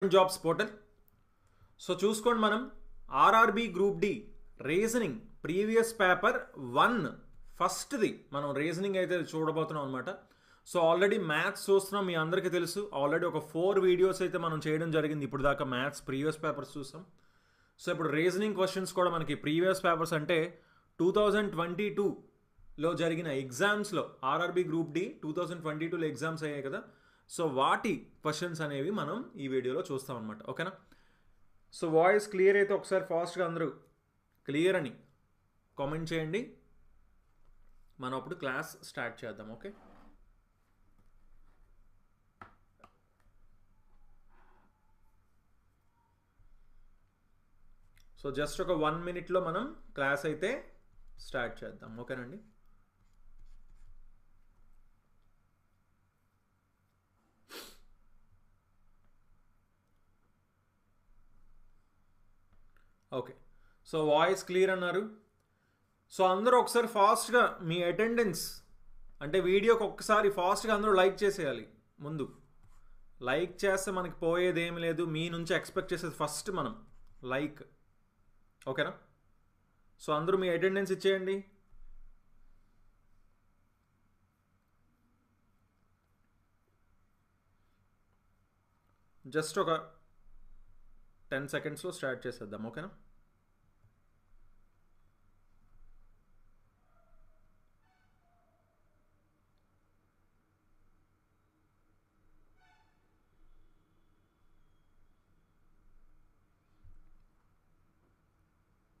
Jobs portal. So చూసుకోండి, మనం RRB group D reasoning previous paper 1 ఫస్ట్ది మనం రీజనింగ్ అయితే చూడబోతున్నాం అనమాట. సో ఆల్రెడీ మ్యాథ్స్ చూస్తున్నాం, మీ అందరికీ తెలుసు. ఆల్రెడీ ఒక 4 వీడియోస్ అయితే మనం చేయడం జరిగింది ఇప్పుడు దాకా. మ్యాథ్స్ ప్రీవియస్ పేపర్స్ చూసాం. సో ఇప్పుడు రీజనింగ్ క్వశ్చన్స్ కూడా మనకి ప్రీవియస్ పేపర్స్ అంటే 2022లో జరిగిన ఎగ్జామ్స్లో ఆర్ఆర్బి గ్రూప్ డి 2022లో ఎగ్జామ్స్ అయ్యాయి కదా. సో వాటి క్వశ్చన్స్ అనేవి మనం ఈ వీడియోలో చూస్తాం అనమాట. ఓకేనా? సో వాయిస్ క్లియర్ అయితే ఒకసారి ఫాస్ట్గా అందరూ క్లియర్ అని కామెంట్ చేయండి. మనం అప్పుడు క్లాస్ స్టార్ట్ చేద్దాం. ఓకే, సో జస్ట్ ఒక 1 minute మనం క్లాస్ అయితే స్టార్ట్ చేద్దాం. ఓకేనండి? ఓకే, సో వాయిస్ క్లియర్ అన్నారు. సో అందరూ ఒకసారి ఫాస్ట్గా మీ అటెండెన్స్ అంటే వీడియోకి ఒక్కసారి ఫాస్ట్గా అందరూ లైక్ చేసేయాలి. ముందు లైక్ చేస్తే మనకి పోయేది ఏమి లేదు. మీ నుంచి ఎక్స్పెక్ట్ చేసేది ఫస్ట్ మనం లైక్. ఓకేనా? సో అందరూ మీ అటెండెన్స్ ఇచ్చేయండి. జస్ట్ ఒక 10 secondsలో స్టార్ట్ చేసేద్దాం. ఓకేనా?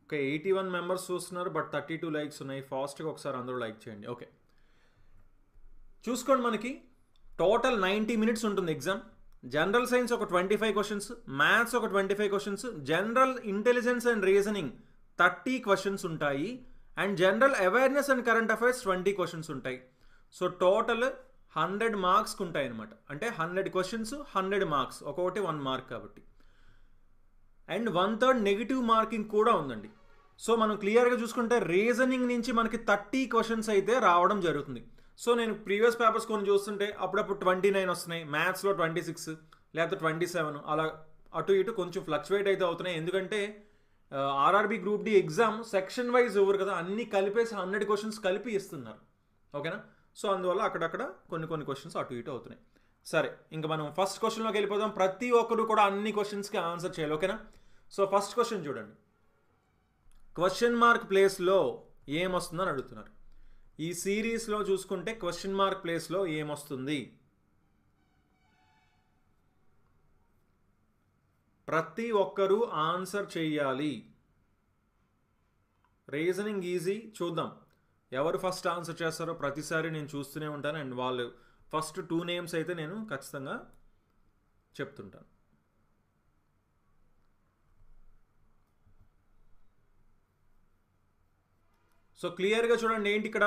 ఓకే, 81 మెంబర్స్ చూస్తున్నారు, బట్ 32 లైక్స్ ఉన్నాయి. ఫాస్ట్గా ఒకసారి అందరూ లైక్ చేయండి. ఓకే, చూసుకోండి, మనకి టోటల్ 90 minutes ఉంటుంది ఎగ్జామ్. జనరల్ సైన్స్ ఒక 25 questions, మ్యాథ్స్ ఒక 25 questions, general intelligence and reasoning 30 questions ఉంటాయి, and general awareness and current affairs 20 questions ఉంటాయి. సో టోటల్ 100 మార్క్స్కి ఉంటాయి అనమాట. అంటే 100 questions 100 మార్క్స్, ఒక్కొక్కటి 1 mark కాబట్టి. అండ్ 1/3 నెగిటివ్ మార్కింగ్ కూడా ఉందండి. సో మనం క్లియర్గా చూసుకుంటే రీజనింగ్ నుంచి మనకి 30 questions అయితే రావడం జరుగుతుంది. సో నేను ప్రీవియస్ పేపర్స్ కొన్ని చూస్తుంటే అప్పుడప్పుడు 29 వస్తున్నాయి, మ్యాథ్స్లో 26 లేకపోతే 27, అలా అటు ఇటు కొంచెం ఫ్లక్చువేట్ అయితే అవుతున్నాయి. ఎందుకంటే RRB group D exam section wise ఇవ్వరు కదా, అన్నీ కలిపేసి 100 questions కలిపి ఇస్తున్నారు. ఓకేనా? సో అందువల్ల అక్కడక్కడ కొన్ని క్వశ్చన్స్ అటు ఇటు అవుతున్నాయి. సరే, ఇంకా మనం ఫస్ట్ క్వశ్చన్లోకి వెళ్ళిపోదాం. ప్రతి ఒక్కరు కూడా అన్ని క్వశ్చన్స్కి ఆన్సర్ చేయాలి. ఓకేనా? సో ఫస్ట్ క్వశ్చన్ చూడండి. క్వశ్చన్ మార్క్ ప్లేస్లో ఏమొస్తుందని అడుగుతున్నారు. ఈ సిరీస్లో చూసుకుంటే క్వశ్చన్ మార్క్ ప్లేస్లో ఏమొస్తుంది? ప్రతి ఒక్కరూ ఆన్సర్ చెయ్యాలి. Reasoning easy. చూద్దాం ఎవరు ఫస్ట్ ఆన్సర్ చేస్తారో. ప్రతిసారి నేను చూస్తూనే ఉంటాను, అండ్ వాళ్ళు ఫస్ట్ 2 names అయితే నేను ఖచ్చితంగా చెప్తుంటాను. సో క్లియర్గా చూడండి, ఏంటి ఇక్కడ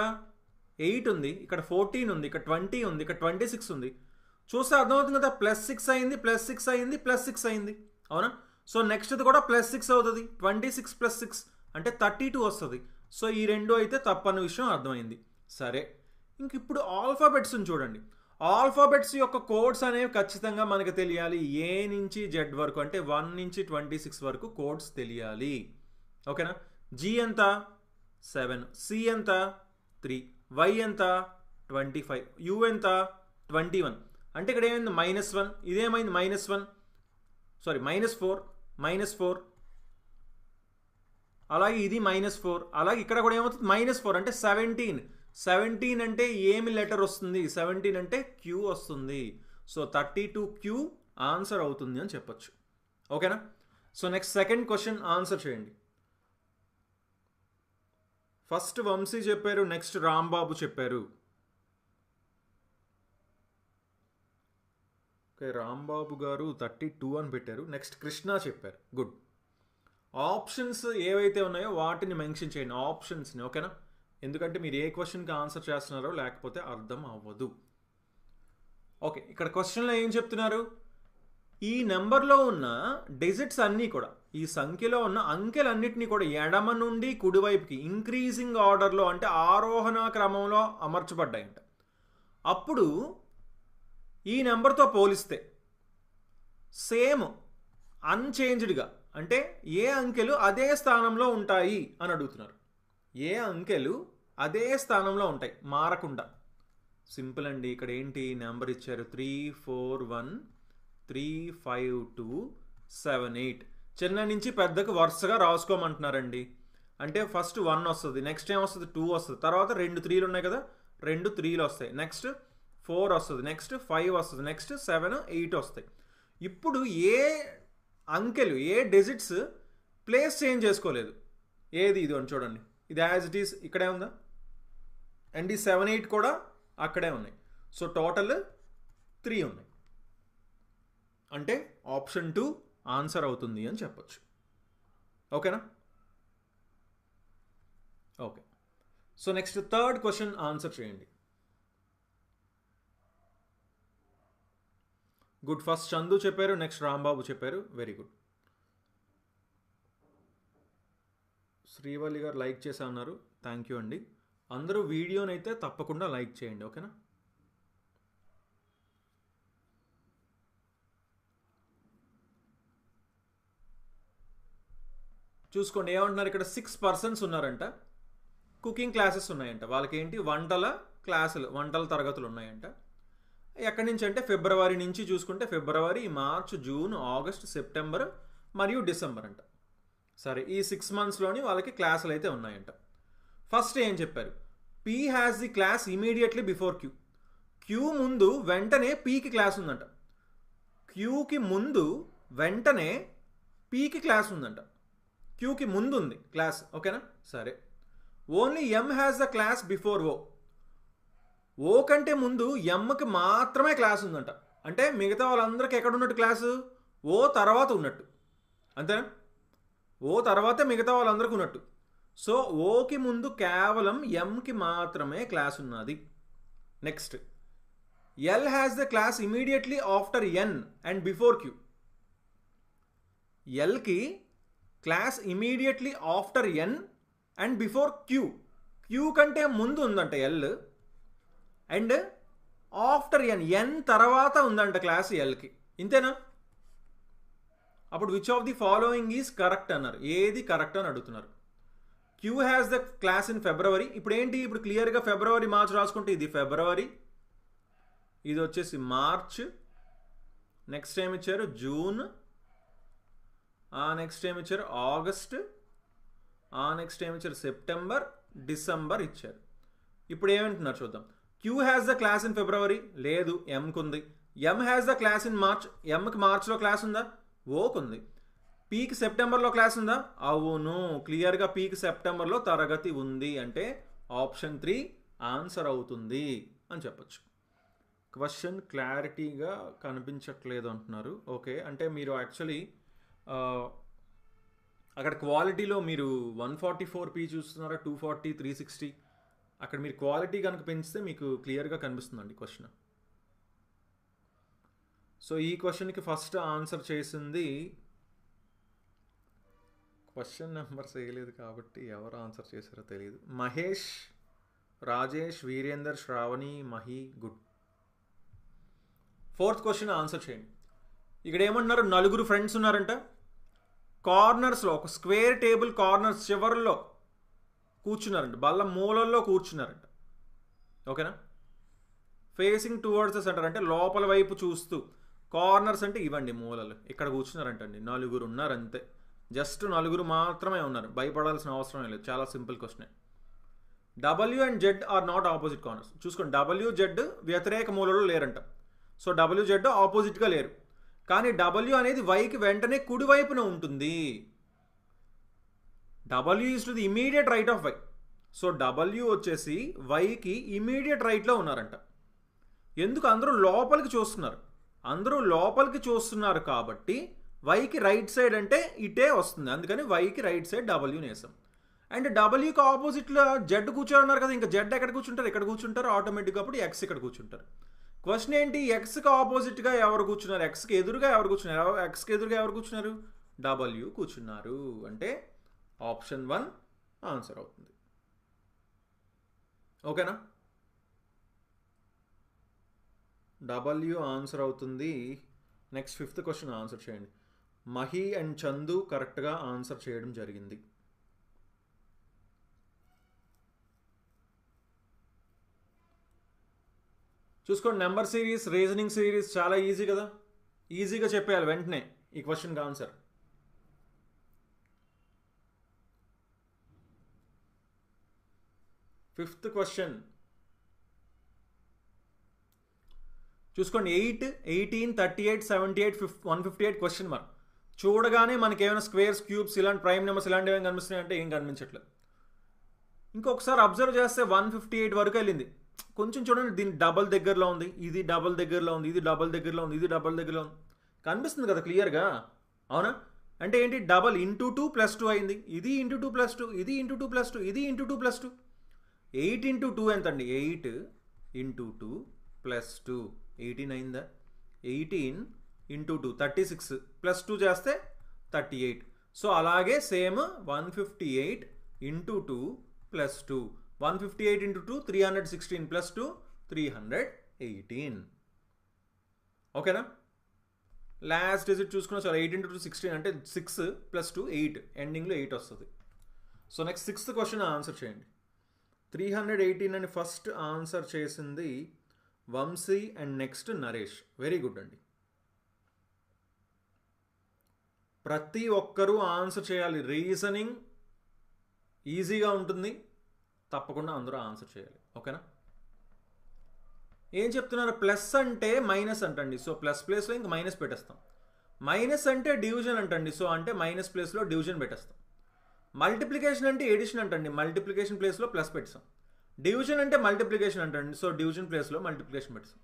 8 ఉంది, ఇక్కడ 14 ఉంది, ఇక్కడ 20 ఉంది, ఇక్కడ 26 ఉంది. చూస్తే అర్థమవుతుంది కదా, +6 అయింది, +6 అయింది, +6 అయింది. అవునా? సో నెక్స్ట్ది కూడా +6 అవుతుంది. 26 + 6 అంటే 32 వస్తుంది. సో ఈ రెండు అయితే తప్పని విషయం అర్థమైంది. సరే, ఇంక ఇప్పుడు ఆల్ఫాబెట్స్ని చూడండి. ఆల్ఫాబెట్స్ యొక్క కోడ్స్ అనేవి ఖచ్చితంగా మనకు తెలియాలి. ఏ నుంచి జెడ్ వరకు అంటే 1 నుంచి 26 వరకు కోడ్స్ తెలియాలి. ఓకేనా? జీ ఎంత? 7, సి ఎంత? 3, వై ఎంత? 25, యు ఎంత? 21. అంటే ఇక్కడ ఏమైంది? -1. ఇదేమైంది? -1, సారీ -4. అలాగే ఇది -4. అలాగే ఇక్కడ కూడా ఏమవుతుంది? -4 అంటే 17 అంటే ఏమి లెటర్ వస్తుంది? 17 అంటే క్యూ వస్తుంది. సో 32Q ఆన్సర్ అవుతుంది అని చెప్పొచ్చు. ఓకేనా? So next second question answer చేయండి. ఫస్ట్ వంశీ చెప్పారు, నెక్స్ట్ రాంబాబు చెప్పారు. ఓకే, రాంబాబు గారు 32 అని పెట్టారు. నెక్స్ట్ కృష్ణ చెప్పారు. గుడ్. ఆప్షన్స్ ఏవైతే ఉన్నాయో వాటిని మెన్షన్ చేయండి, ఆప్షన్స్ని. ఓకేనా? ఎందుకంటే మీరు ఏ క్వశ్చన్కి ఆన్సర్ చేస్తున్నారో లేకపోతే అర్థం అవ్వదు. ఓకే, ఇక్కడ క్వశ్చన్లో ఏం చెప్తున్నారు? ఈ నెంబర్లో ఉన్న డిజిట్స్ అన్నీ కూడా, ఈ సంఖ్యలో ఉన్న అంకెలన్నిటినీ కూడా ఎడమ నుండి కుడివైపుకి ఇంక్రీజింగ్ ఆర్డర్లో అంటే ఆరోహణ క్రమంలో అమర్చబడ్డాయంట. అప్పుడు ఈ నెంబర్తో పోలిస్తే సేమ్ అన్చేంజ్డ్గా, అంటే ఏ అంకెలు అదే స్థానంలో ఉంటాయి అని అడుగుతున్నారు. ఏ అంకెలు అదే స్థానంలో ఉంటాయి మారకుండా. సింపుల్ అండి. ఇక్కడ ఏంటి నెంబర్ ఇచ్చారు 341 352 78. చిన్న నుంచి పెద్దకు వరుసగా రాసుకోమంటున్నారండి. అంటే ఫస్ట్ 1 వస్తుంది, నెక్స్ట్ ఏం వస్తుంది 2 వస్తుంది, తర్వాత 2 3లు ఉన్నాయి కదా 2 3లు వస్తాయి, నెక్స్ట్ 4 వస్తుంది, నెక్స్ట్ 5 వస్తుంది, నెక్స్ట్ 7 8 వస్తాయి. ఇప్పుడు ఏ అంకెలు ఏ డిజిట్స్ ప్లేస్ చేంజ్ చేసుకోలేదు. ఏది ఇది అని చూడండి, ఇది యాజ్ ఇట్ ఈస్ ఇక్కడే ఉందా, అండ్ ఈ 7 8 కూడా అక్కడే ఉన్నాయి. సో టోటల్ 3 ఉన్నాయి. అంటే ఆప్షన్ 2 ఆన్సర్ అవుతుంది అని చెప్పొచ్చు. ఓకేనా? Okay. So next third question answer చేయండి. గుడ్. ఫస్ట్ చందు చెప్పారు, నెక్స్ట్ రాంబాబు చెప్పారు. Very good. శ్రీవల్లి గారు లైక్ చేసా అన్నారు. థ్యాంక్ యూ అండి. అందరూ వీడియోనైతే తప్పకుండా లైక్ చేయండి. ఓకేనా? చూసుకోండి ఏమంటున్నారు ఇక్కడ. 6 persons ఉన్నారంట. కుకింగ్ క్లాసెస్ ఉన్నాయంట. వాళ్ళకి ఏంటి వంటల క్లాసులు, వంటల తరగతులు ఉన్నాయంట. ఎక్కడి నుంచి అంటే ఫిబ్రవరి నుంచి చూసుకుంటే ఫిబ్రవరి, మార్చ్, జూన్, ఆగస్ట్, సెప్టెంబర్ మరియు డిసెంబర్ అంట. సరే, ఈ 6 monthsలోని వాళ్ళకి క్లాసులు అయితే ఉన్నాయంట. ఫస్ట్ ఏం చెప్పారు, P has the class immediately before Q. Q ముందు వెంటనే పీకి క్లాస్ ఉందంట. క్యూకి ముందు వెంటనే పీకి క్లాస్ ఉందంట. క్యూకి ముందు ఉంది క్లాస్. ఓకేనా? సరే. Only M has the class before O. O కంటే ముందు ఎంకి మాత్రమే క్లాస్ ఉందంట. అంటే మిగతా వాళ్ళందరికీ ఎక్కడ ఉన్నట్టు క్లాసు, ఓ తర్వాత ఉన్నట్టు. అంతేనా? ఓ తర్వాతే మిగతా వాళ్ళందరికీ ఉన్నట్టు. సో ఓకి ముందు కేవలం ఎంకి మాత్రమే క్లాస్ ఉన్నది. Next, L has the class immediately after N and before Q. ఎల్కి class immediately after N and before Q. Q కంటే ముందు ఉందంట L, and after N, N తర్వాత ఉందంట క్లాస్ ఎల్కి. ఇంతేనా? అప్పుడు which of the following is correct అన్నారు. ఏది కరెక్ట్ అని అడుగుతున్నారు. Q has the class in February. ఇప్పుడు ఏంటి, ఇప్పుడు క్లియర్గా ఫిబ్రవరి మార్చ్ రాసుకుంటే ఇది ఫిబ్రవరి, ఇది వచ్చేసి మార్చ్, నెక్స్ట్ ఏమి ఇచ్చారు జూన్, నెక్స్ట్ ఏమి ఇచ్చారు ఆగస్ట్, నెక్స్ట్ ఏమి ఇచ్చారు సెప్టెంబర్, డిసెంబర్ ఇచ్చారు. ఇప్పుడు ఏమంటున్నారు చూద్దాం. Q has the class in February, లేదు ఎంకు ఉంది. M has the class in March, ఎంకి మార్చ్లో క్లాస్ ఉందా, ఓకు ఉంది. పీకి సెప్టెంబర్లో క్లాస్ ఉందా, అవును క్లియర్గా పీకి సెప్టెంబర్లో తరగతి ఉంది. అంటే ఆప్షన్ 3 ఆన్సర్ అవుతుంది అని చెప్పచ్చు. క్వశ్చన్ క్లారిటీగా కనిపించట్లేదు అంటున్నారు. ఓకే, అంటే మీరు యాక్చువల్లీ అక్కడ క్వాలిటీలో మీరు 144p చూస్తున్నారా, 240, 360, అక్కడ మీరు క్వాలిటీ కనుక పెంచితే మీకు క్లియర్గా కనిపిస్తుందండి క్వశ్చన్. సో ఈ క్వశ్చన్కి ఫస్ట్ ఆన్సర్ చేసింది, క్వశ్చన్ నెంబర్స్ వేయలేదు కాబట్టి ఎవరు ఆన్సర్ చేశారో తెలియదు. Mahesh, Rajesh, Virender, Shravani, Mahi. Good. Fourth question answer చేయండి. ఇక్కడ ఏమంటున్నారు, 4 ఫ్రెండ్స్ ఉన్నారంట. కార్నర్స్లో ఒక స్క్వేర్ టేబుల్ కార్నర్స్ చివరిలో కూర్చున్నారంట, బల్ల మూలల్లో కూర్చున్నారంట. ఓకేనా? ఫేసింగ్ టువర్డ్స్ ద సెంటర్ అంటే లోపల వైపు చూస్తూ. కార్నర్స్ అంటే ఇవ్వండి మూలలు, ఇక్కడ కూర్చున్నారంటండి. 4 ఉన్నారు అంతే, జస్ట్ 4 మాత్రమే ఉన్నారు. భయపడాల్సిన అవసరం లేదు, చాలా simple question. W and Z are not opposite corners. చూసుకోండి, డబ్ల్యూ జెడ్ వ్యతిరేక మూలలో లేరంట. సో డబ్ల్యూ జెడ్ ఆపోజిట్గా లేరు. కానీ డబ్ల్యూ అనేది వైకి వెంటనే కుడివైపున ఉంటుంది. W is to the immediate right of Y. So W వచ్చేసి వైకి ఇమీడియట్ రైట్లో ఉన్నారంట. ఎందుకు, అందరూ లోపలికి చూస్తున్నారు. అందరూ లోపలికి చూస్తున్నారు కాబట్టి వైకి రైట్ సైడ్ అంటే ఇటే వస్తుంది. అందుకని వైకి రైట్ సైడ్ డబ్ల్యూని వేసాం. అండ్ డబ్ల్యూకి ఆపోజిట్లో జెడ్ కూర్చోన్నారు కదా, ఇంకా జెడ్ ఎక్కడ కూర్చుంటారు, ఇక్కడ కూర్చుంటారు ఆటోమేటిక్గా. అప్పుడు ఎక్స్ ఇక్కడ కూర్చుంటారు. క్వశ్చన్ ఏంటి, ఎక్స్కి ఆపోజిట్గా ఎవరు కూర్చున్నారు, ఎక్స్కి ఎదురుగా ఎవరు కూర్చున్నారు, ఎక్స్కి ఎదురుగా ఎవరు కూర్చున్నారు, డబ్ల్యూ కూర్చున్నారు. అంటే ఆప్షన్ 1 ఆన్సర్ అవుతుంది. ఓకేనా? డబ్ల్యూ ఆన్సర్ అవుతుంది. నెక్స్ట్ 5th క్వశ్చన్ ఆన్సర్ చేయండి. మహి అండ్ చందు కరెక్ట్గా ఆన్సర్ చేయడం జరిగింది. చూసుకోండి, నెంబర్ సిరీస్, రీజనింగ్ సిరీస్ చాలా ఈజీ కదా, ఈజీగా చెప్పేయాలి వెంటనే ఈ క్వశ్చన్కి ఆన్సర్. ఫిఫ్త్ క్వశ్చన్ చూసుకోండి, 8, 18, 38, 78, 158 క్వశ్చన్ మార్క్. చూడగానే మనకి ఏమైనా స్క్వేర్స్, క్యూబ్స్, ఇలాంటి ప్రైమ్ నెంబర్స్ ఇలాంటివి ఏమైనా కనిపిస్తున్నాయంటే ఏం కనిపించట్లేదు. ఇంకొకసారి అబ్జర్వ్ చేస్తే 158 వరకు వెళ్ళింది. కొంచెం చూడండి, దీని డబల్ దగ్గరలో ఉంది, ఇది డబల్ దగ్గరలో ఉంది, ఇది డబల్ దగ్గరలో ఉంది, ఇది డబల్ దగ్గరలో ఉంది, కనిపిస్తుంది కదా క్లియర్గా, అవునా? అంటే ఏంటి, డబల్ ఇంటూ 2 + 2 అయింది, ఇది ఇంటూ 2 + 2, ఇది ఇంటూ 2 + 2, ఇది ఇంటూ 2 + 2. 8 × 2 ఎంత అండి? 8 × 2 + 2 18 అయిందా? 18 × 2 36 + 2 చేస్తే 38. సో అలాగే సేమ్ 158 × 2 + 2, 158 × 2 316 + 2 318. ఓకేనా? లాస్ట్ డిజిట్ చూసుకున్నా సార్, 8 × 2 16 అంటే 6 + 2 8, ఎండింగ్లో 8 వస్తుంది. So next 6th question answer చేయండి. 318 అని ఫస్ట్ ఆన్సర్ చేసింది Vamsi and next Naresh. Very good అండి. ప్రతి ఒక్కరూ ఆన్సర్ చేయాలి. రీజనింగ్ ఈజీగా ఉంటుంది, తప్పకుండా అందరూ ఆన్సర్ చేయాలి. ఓకేనా? ఏం చెప్తున్నారు? ప్లస్ అంటే మైనస్ అంటండి, సో ప్లస్ ప్లేస్లో ఇంక మైనస్ పెట్టేస్తాం. మైనస్ అంటే డివిజన్ అంటండి, సో అంటే మైనస్ ప్లేస్లో డివిజన్ పెట్టేస్తాం. మల్టిప్లికేషన్ అంటే ఎడిషన్ అంటండి, మల్టిప్లికేషన్ ప్లేస్లో ప్లస్ పెట్టాం. డివిజన్ అంటే మల్టిప్లికేషన్ అంటండి, సో డివిజన్ ప్లేస్లో మల్టిప్లికేషన్ పెట్టాం.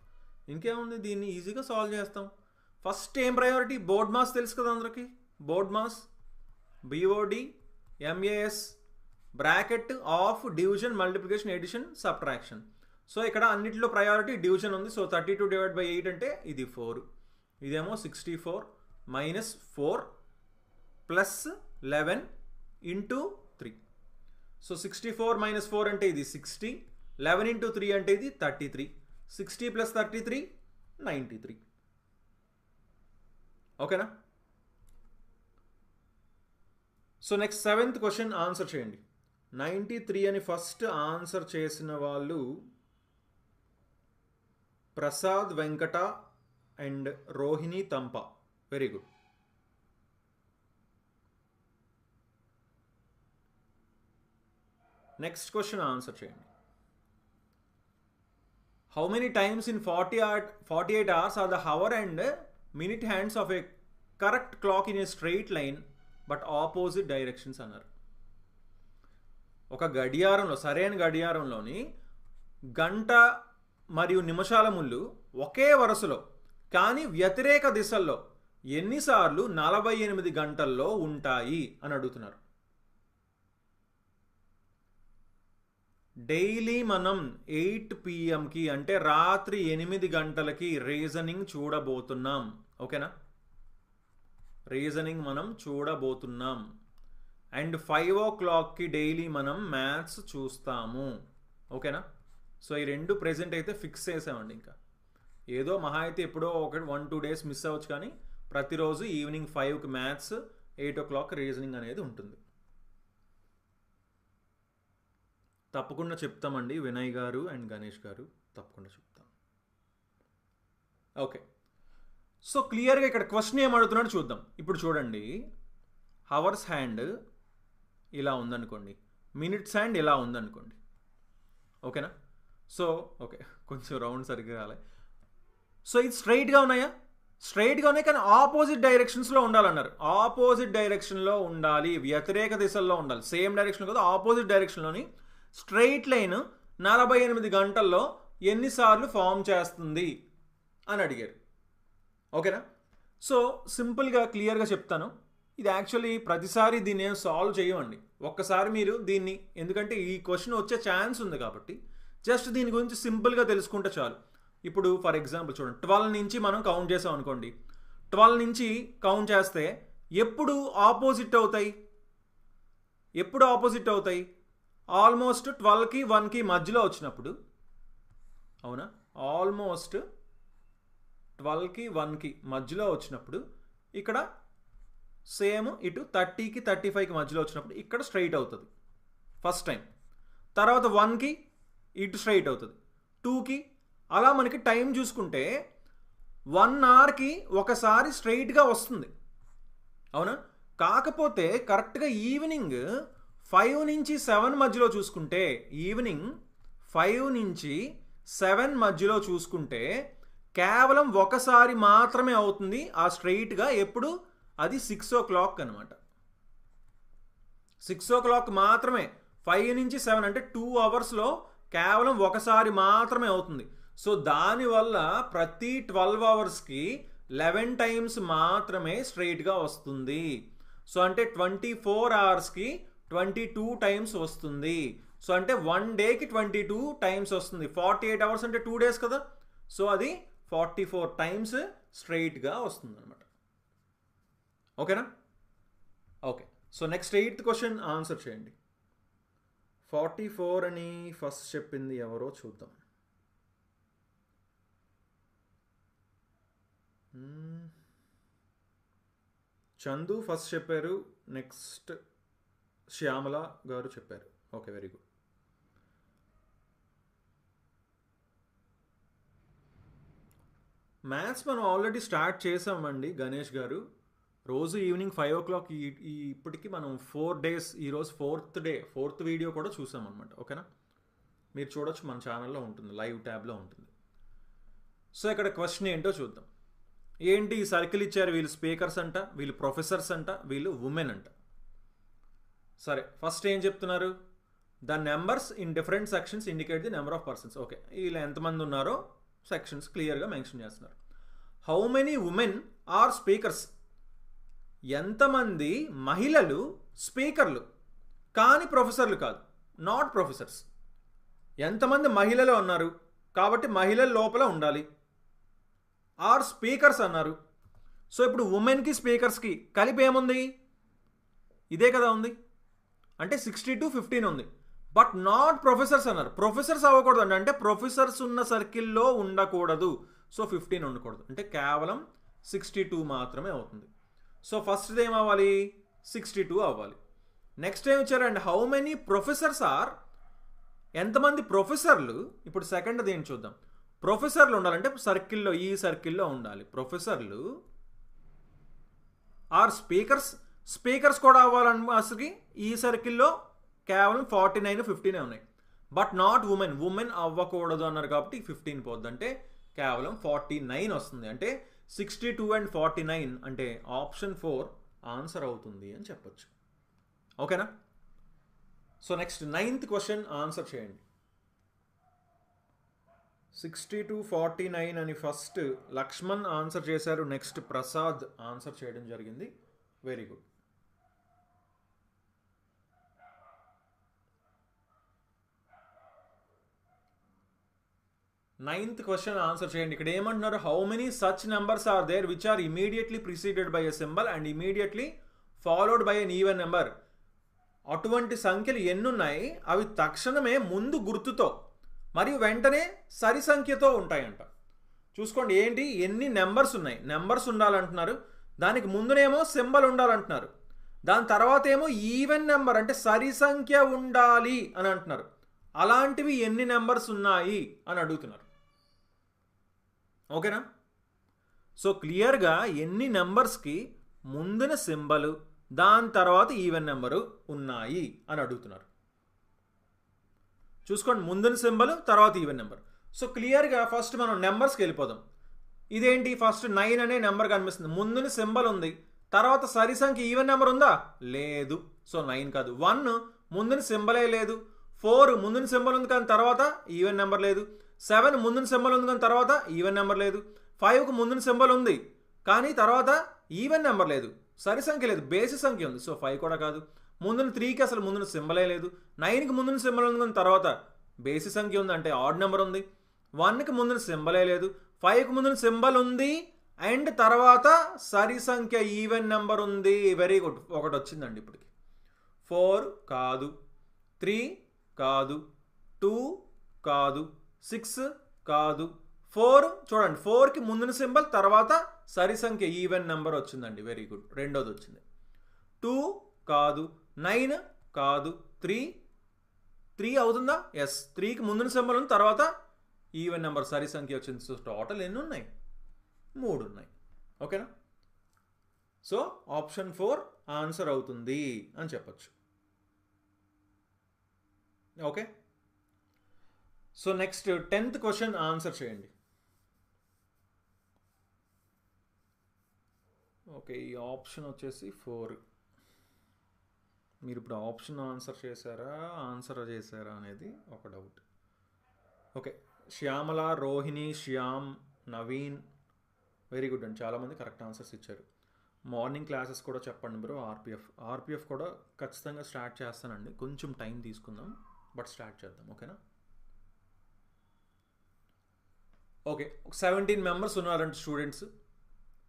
ఇంకేముంది, దీన్ని ఈజీగా సాల్వ్ చేస్తాం. ఫస్ట్ ఏం ప్రయారిటీ? బోర్డ్ మాస్ తెలుసు కదా అందరికి. BODMAS BOD MAS bracket of division, multiplication, addition, subtraction. So ఇక్కడ అన్నిటిలో ప్రయారిటీ డివిజన్ ఉంది. సో 32/8 అంటే ఇది 4, ఇదేమో 64 - 4 + 11 × 3. సో 64 - 4 అంటే ఇది 60, 11 × 3 అంటే ఇది 33, 60 + 33 93. ఓకేనా? So next 7th question answer చేయండి. 93 అని ఫస్ట్ ఆన్సర్ చేసిన వాళ్ళు Prasad Venkata and Rohini Thampa. Very good. Next question answer చేయండి. How many times in 48 hours are the hour and minute hands of a correct clock in a straight line but opposite directions అన్నారు. ఒక గడియారంలో, సరైన గడియారంలోని గంట మరియు నిమిషాల ముళ్ళు ఒకే వరుసలో కానీ వ్యతిరేక దిశల్లో ఎన్నిసార్లు 48 గంటల్లో ఉంటాయి అని అడుగుతున్నారు. డైలీ మనం 8 PM అంటే రాత్రి 8 గంటలకి రీజనింగ్ చూడబోతున్నాం. ఓకేనా? రీజనింగ్ మనం చూడబోతున్నాం. అండ్ 5 o'clockకి డైలీ మనం మ్యాథ్స్ చూస్తాము. ఓకేనా? సో ఈ రెండు ప్రెజెంట్ అయితే ఫిక్స్ చేసామండి. ఇంకా ఏదో మహా అయితే ఎప్పుడో 1-2 days మిస్ అవ్వచ్చు, కానీ ప్రతిరోజు ఈవినింగ్ 5కి మ్యాథ్స్, 8 o'clock రీజనింగ్ అనేది ఉంటుంది. తప్పకుండా చెప్తామండి, వినయ్ గారు అండ్ గణేష్ గారు తప్పకుండా చెప్తాం. ఓకే, సో క్లియర్గా ఇక్కడ క్వశ్చన్ ఏం అడుగుతున్నాడు చూద్దాం. ఇప్పుడు చూడండి, హవర్స్ హ్యాండ్ ఇలా ఉందనుకోండి, మినిట్స్ హ్యాండ్ ఇలా ఉందనుకోండి. ఓకేనా? సో ఓకే, కొంచెం రౌండ్ సరిగ్గా రాలే. సో ఇది స్ట్రైట్గా ఉన్నాయా? స్ట్రైట్గా ఉన్నాయి, కానీ ఆపోజిట్ డైరెక్షన్స్లో ఉండాలన్నారు. ఆపోజిట్ డైరెక్షన్లో ఉండాలి, వ్యతిరేక దిశల్లో ఉండాలి. సేమ్ డైరెక్షన్ కదా, ఆపోజిట్ డైరెక్షన్లోని స్ట్రైట్ లైన్ 48 గంటల్లో ఎన్నిసార్లు ఫామ్ చేస్తుంది అని అడిగారు. ఓకేనా? సో సింపుల్గా క్లియర్గా చెప్తాను. ఇది యాక్చువల్లీ ప్రతిసారి దీన్ని ఏం సాల్వ్ చేయమండి. ఒక్కసారి మీరు దీన్ని, ఎందుకంటే ఈ క్వశ్చన్ వచ్చే ఛాన్స్ ఉంది కాబట్టి జస్ట్ దీని గురించి సింపుల్గా తెలుసుకుంటే చాలు. ఇప్పుడు ఫర్ ఎగ్జాంపుల్ చూడండి, 12 నుంచి మనం కౌంట్ చేసాం అనుకోండి. 12 నుంచి కౌంట్ చేస్తే ఎప్పుడు ఆపోజిట్ అవుతాయి? ఎప్పుడు ఆపోజిట్ అవుతాయి? ఆల్మోస్ట్ 12కి 1కి మధ్యలో వచ్చినప్పుడు. అవునా? ఆల్మోస్ట్ 12కి 1కి మధ్యలో వచ్చినప్పుడు ఇక్కడ సేమ్ ఇటు 30కి 35కి మధ్యలో వచ్చినప్పుడు ఇక్కడ స్ట్రైట్ అవుతుంది ఫస్ట్ టైం. తర్వాత 1కి ఇటు స్ట్రైట్ అవుతుంది, 2కి. అలా మనకి టైం చూసుకుంటే 1 అవర్కి ఒకసారి స్ట్రైట్గా వస్తుంది, అవునా? కాకపోతే కరెక్ట్గా ఈవినింగ్ 5 నుంచి 7 మధ్యలో చూసుకుంటే, ఈవినింగ్ 5 నుంచి 7 మధ్యలో చూసుకుంటే కేవలం ఒకసారి మాత్రమే అవుతుంది ఆ స్ట్రైట్గా. ఎప్పుడు? అది 6 o'clock అనమాట. 6 o'clock మాత్రమే. 5 నుంచి 7 అంటే 2 అవర్స్లో కేవలం ఒకసారి మాత్రమే అవుతుంది. సో దానివల్ల ప్రతి 12 అవర్స్కి 11 టైమ్స్ మాత్రమే స్ట్రైట్గా వస్తుంది. సో అంటే 24 అవర్స్కి 22 టైమ్స్ వస్తుంది. సో అంటే 1 డేకి 22 టైమ్స్ వస్తుంది. 48 అవర్స్ అంటే 2 డేస్ కదా. సో అది 44 టైమ్స్ స్ట్రైట్గా వస్తుంది అనమాట. ఓకేనా? Okay. So next 8th question answer చేయండి. 44 అని ఫస్ట్ చెప్పింది ఎవరో చూద్దాం. చందు ఫస్ట్ చెప్పారు, నెక్స్ట్ శ్యామల గారు చెప్పారు. Okay, very good. మ్యాథ్స్ మనం ఆల్రెడీ స్టార్ట్ చేసామండి గణేష్ గారు. రోజు ఈవినింగ్ 5 o'clock ఇప్పటికి మనం 4 days, ఈరోజు 4th డే, 4th వీడియో కూడా చూసామన్నమాట. ఓకేనా? మీరు చూడొచ్చు, మన ఛానల్లో ఉంటుంది, లైవ్ ట్యాబ్లో ఉంటుంది. సో ఇక్కడ క్వశ్చన్ ఏంటో చూద్దాం. ఏంటి ఈ సర్కిల్ ఇచ్చారు, వీళ్ళు స్పీకర్స్ అంట, వీళ్ళు ప్రొఫెసర్స్ అంట, వీళ్ళు ఉమెన్ అంట. సరే, ఫస్ట్ ఏం చెప్తున్నారు? The numbers in different sections indicate the number of persons. Okay, వీళ్ళు ఎంతమంది ఉన్నారో సెక్షన్స్ క్లియర్గా మెన్షన్ చేస్తున్నారు. How many women are speakers? ఎంతమంది మహిళలు స్పీకర్లు కానీ ప్రొఫెసర్లు కాదు, నాట్ ప్రొఫెసర్స్. ఎంతమంది మహిళలు అన్నారు కాబట్టి మహిళల లోపల ఉండాలి. ఆర్ స్పీకర్స్ అన్నారు. సో ఇప్పుడు ఉమెన్కి స్పీకర్స్కి కలిపి ఏముంది? ఇదే కదా ఉంది. అంటే 60 to 15 ఉంది. బట్ నాట్ ప్రొఫెసర్స్ అన్నారు. ప్రొఫెసర్స్ అవ్వకూడదు అండి, అంటే ప్రొఫెసర్స్ ఉన్న సర్కిల్లో ఉండకూడదు. సో 15 ఉండకూడదు, అంటే కేవలం 62 మాత్రమే అవుతుంది. సో ఫస్ట్ ఏమవ్వాలి? 62 అవ్వాలి. నెక్స్ట్ ఏం ఇచ్చారండి? How many professors are? ఎంతమంది ప్రొఫెసర్లు? ఇప్పుడు సెకండ్ దేని చూద్దాం. ప్రొఫెసర్లు ఉండాలంటే సర్కిల్లో, ఈ సర్కిల్లో ఉండాలి ప్రొఫెసర్లు. Are speakers? స్పీకర్స్ కూడా అవ్వాలని అసలుకి ఈ సర్కిల్లో కేవలం 49, 15 ఉన్నాయి. But not women. ఉమెన్ అవ్వకూడదు అన్నారు కాబట్టి 15 పోద్ది, అంటే కేవలం 49 వస్తుంది. అంటే 62 and 49 అంటే ఆప్షన్ 4 ఆన్సర్ అవుతుంది అని చెప్పొచ్చు. ఓకేనా? So next 9th question answer చేయండి. 60 to 49 అని ఫస్ట్ లక్ష్మణ్ ఆన్సర్ చేశారు, నెక్స్ట్ ప్రసాద్ ఆన్సర్ చేయడం జరిగింది. Very good. Ninth question answer చేయండి. ఇక్కడ ఏమంటున్నారు? How many such numbers are there which are immediately preceded by a symbol and immediately followed by an even number. అటువంటి సంఖ్యలు ఎన్నున్నాయి, అవి తక్షణమే ముందు గుర్తుతో మరియు వెంటనే సరి సంఖ్యతో ఉంటాయంట. చూసుకోండి, ఏంటి ఎన్ని నెంబర్స్ ఉన్నాయి, నెంబర్స్ ఉండాలంటున్నారు, దానికి ముందునేమో సింబల్ ఉండాలంటున్నారు, దాని తర్వాత ఏమో ఈవెన్ నెంబర్ అంటే సరి సంఖ్య ఉండాలి అని అంటున్నారు. అలాంటివి ఎన్ని నెంబర్స్ ఉన్నాయి అని అడుగుతున్నారు. ఓకేనా? సో క్లియర్గా ఎన్ని నెంబర్స్కి ముందున సింబలు దాని తర్వాత ఈవెన్ నెంబరు ఉన్నాయి అని అడుగుతున్నారు. చూసుకోండి, ముందున సింబల్ తర్వాత ఈవెన్ నెంబర్. సో క్లియర్గా ఫస్ట్ మనం నెంబర్స్కి వెళ్ళిపోదాం. ఇదేంటి? ఫస్ట్ 9 అనే నెంబర్ కనిపిస్తుంది, ముందున సింబల్ ఉంది, తర్వాత సరి సంఖ్య ఈవెన్ నెంబర్ ఉందా? లేదు. సో 9 కాదు. 1 ముందున సింబలే లేదు. 4 ముందున సింబల్ ఉంది కానీ తర్వాత ఈవెన్ నెంబర్ లేదు. 7 ముందున సింబల్ ఉంది కానీ తర్వాత ఈవెన్ నెంబర్ లేదు. 5కు ముందున సింబల్ ఉంది కానీ తర్వాత ఈవెన్ నెంబర్ లేదు, సరి సంఖ్య లేదు, బేసి సంఖ్య ఉంది. సో 5 కూడా కాదు. ముందున 3కి అసలు ముందున సింబలే లేదు. 9కి ముందున సింబల్ ఉంది కానీ తర్వాత బేసి సంఖ్య ఉంది, అంటే ఆడ్ నెంబర్ ఉంది. 1కి ముందున సింబలే లేదు. 5కి ముందున సింబల్ ఉంది అండ్ తర్వాత సరి సంఖ్య ఈవెన్ నెంబర్ ఉంది. వెరీ గుడ్, ఒకటి వచ్చిందండి ఇప్పటికి. 4 కాదు, 3 కాదు, 2 కాదు, 6 కాదు, 4 చూడండి, 4కి ముందున సింబల్ తర్వాత సరి సంఖ్య ఈవెన్ నెంబర్ వచ్చిందండి. వెరీ గుడ్, రెండోది వచ్చింది. 2 కాదు, 9 కాదు, 3 అవుతుందా? ఎస్, 3కి ముందున సింబల్ ఉంది, తర్వాత ఈవెన్ నెంబర్ సరి సంఖ్య వచ్చింది. సో టోటల్ ఎన్ని ఉన్నాయి? 3 ఉన్నాయి. ఓకేనా? సో ఆప్షన్ 4 ఆన్సర్ అవుతుంది అని చెప్పచ్చు. Okay, so next 10th question answer చేయండి. ఓకే, ఈ ఆప్షన్ వచ్చేసి 4. మీరు ఇప్పుడు ఆప్షన్ ఆన్సర్ చేశారా అనేది ఒక doubt. Okay, Shyamala, Rohini, Shyam, Naveen, very good అండి, చాలామంది కరెక్ట్ ఆన్సర్స్ ఇచ్చారు. మార్నింగ్ క్లాసెస్ కూడా చెప్పండి బ్రో. ఆర్పిఎఫ్ కూడా ఖచ్చితంగా స్టార్ట్ చేస్తానండి, కొంచెం టైం తీసుకుందాం, బట్ స్టార్ట్ చేద్దాం. ఓకేనా? ఓకే, 17 మెంబర్స్ ఉన్నారంటే స్టూడెంట్స్,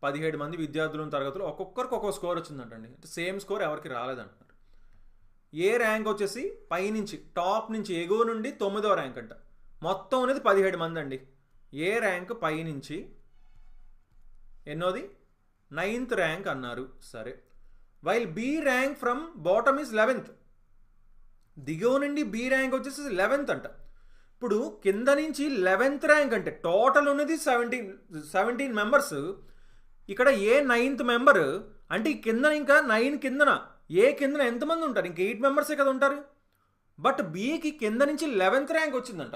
17 మంది విద్యార్థులు తరగతిలో ఒక్కొక్కరికి ఒక్కొక్క స్కోర్ వచ్చిందంటండి. సేమ్ స్కోర్ ఎవరికి రాలేదంటున్నారు. ఏ ర్యాంక్ వచ్చేసి పైనుంచి టాప్ నుంచి ఎగువ నుండి 9వ ర్యాంక్ అంట. మొత్తం అనేది 17 మంది అండి. ఏ ర్యాంక్ పైనుంచి ఎన్నోది? 9th ర్యాంక్ అన్నారు. సరే, while B rank from bottom is 11th. దిగువ నుండి బి ర్యాంక్ వచ్చేసి 11th అంట. ఇప్పుడు కింద నుంచి 11th ర్యాంక్ అంటే టోటల్ ఉన్నది 17 మెంబర్స్. ఇక్కడ ఏ 9th మెంబర్ అంటే ఈ కింద ఇంకా 9 కిందన ఏ కిందన ఎంతమంది ఉంటారు? ఇంకా 8 మెంబర్సే కదా ఉంటారు. బట్ బికి కింద నుంచి 11th ర్యాంక్ వచ్చిందంట.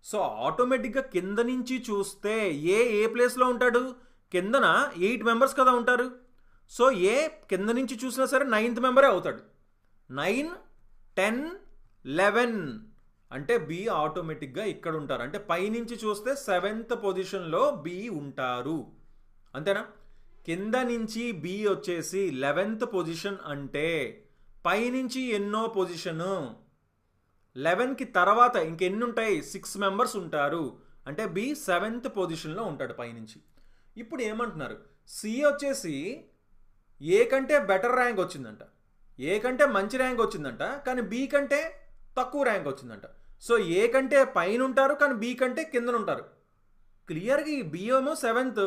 సో ఆటోమేటిక్గా కింద నుంచి చూస్తే ఏ ప్లేస్లో ఉంటాడు? కిందన 8 మెంబర్స్ కదా ఉంటారు. సో ఏ కింద నుంచి చూసినా సరే 9th మెంబరే అవుతాడు. 9, 10, 11 అంటే బి ఆటోమేటిక్గా ఇక్కడ ఉంటారు. అంటే పైనుంచి చూస్తే 7th పొజిషన్లో బి ఉంటారు. అంతేనా? కింద నుంచి బి వచ్చేసి 11th పొజిషన్ అంటే పైనుంచి ఎన్నో పొజిషను? 11కి తర్వాత ఇంకెన్ని ఉంటాయి? 6 మెంబర్స్ ఉంటారు. అంటే బి 7th పొజిషన్లో ఉంటాడు పైనుంచి. ఇప్పుడు ఏమంటున్నారు? సి వచ్చేసి ఏ కంటే బెటర్ ర్యాంక్ వచ్చిందంట, ఏ కంటే మంచి ర్యాంక్ వచ్చిందంట, కానీ బి కంటే తక్కువ ర్యాంక్ వచ్చిందంట. సో ఏ కంటే పైన ఉంటారు, కానీ బి కంటే కిందన ఉంటారు. క్లియర్గా ఈ బి ఏమో 7th,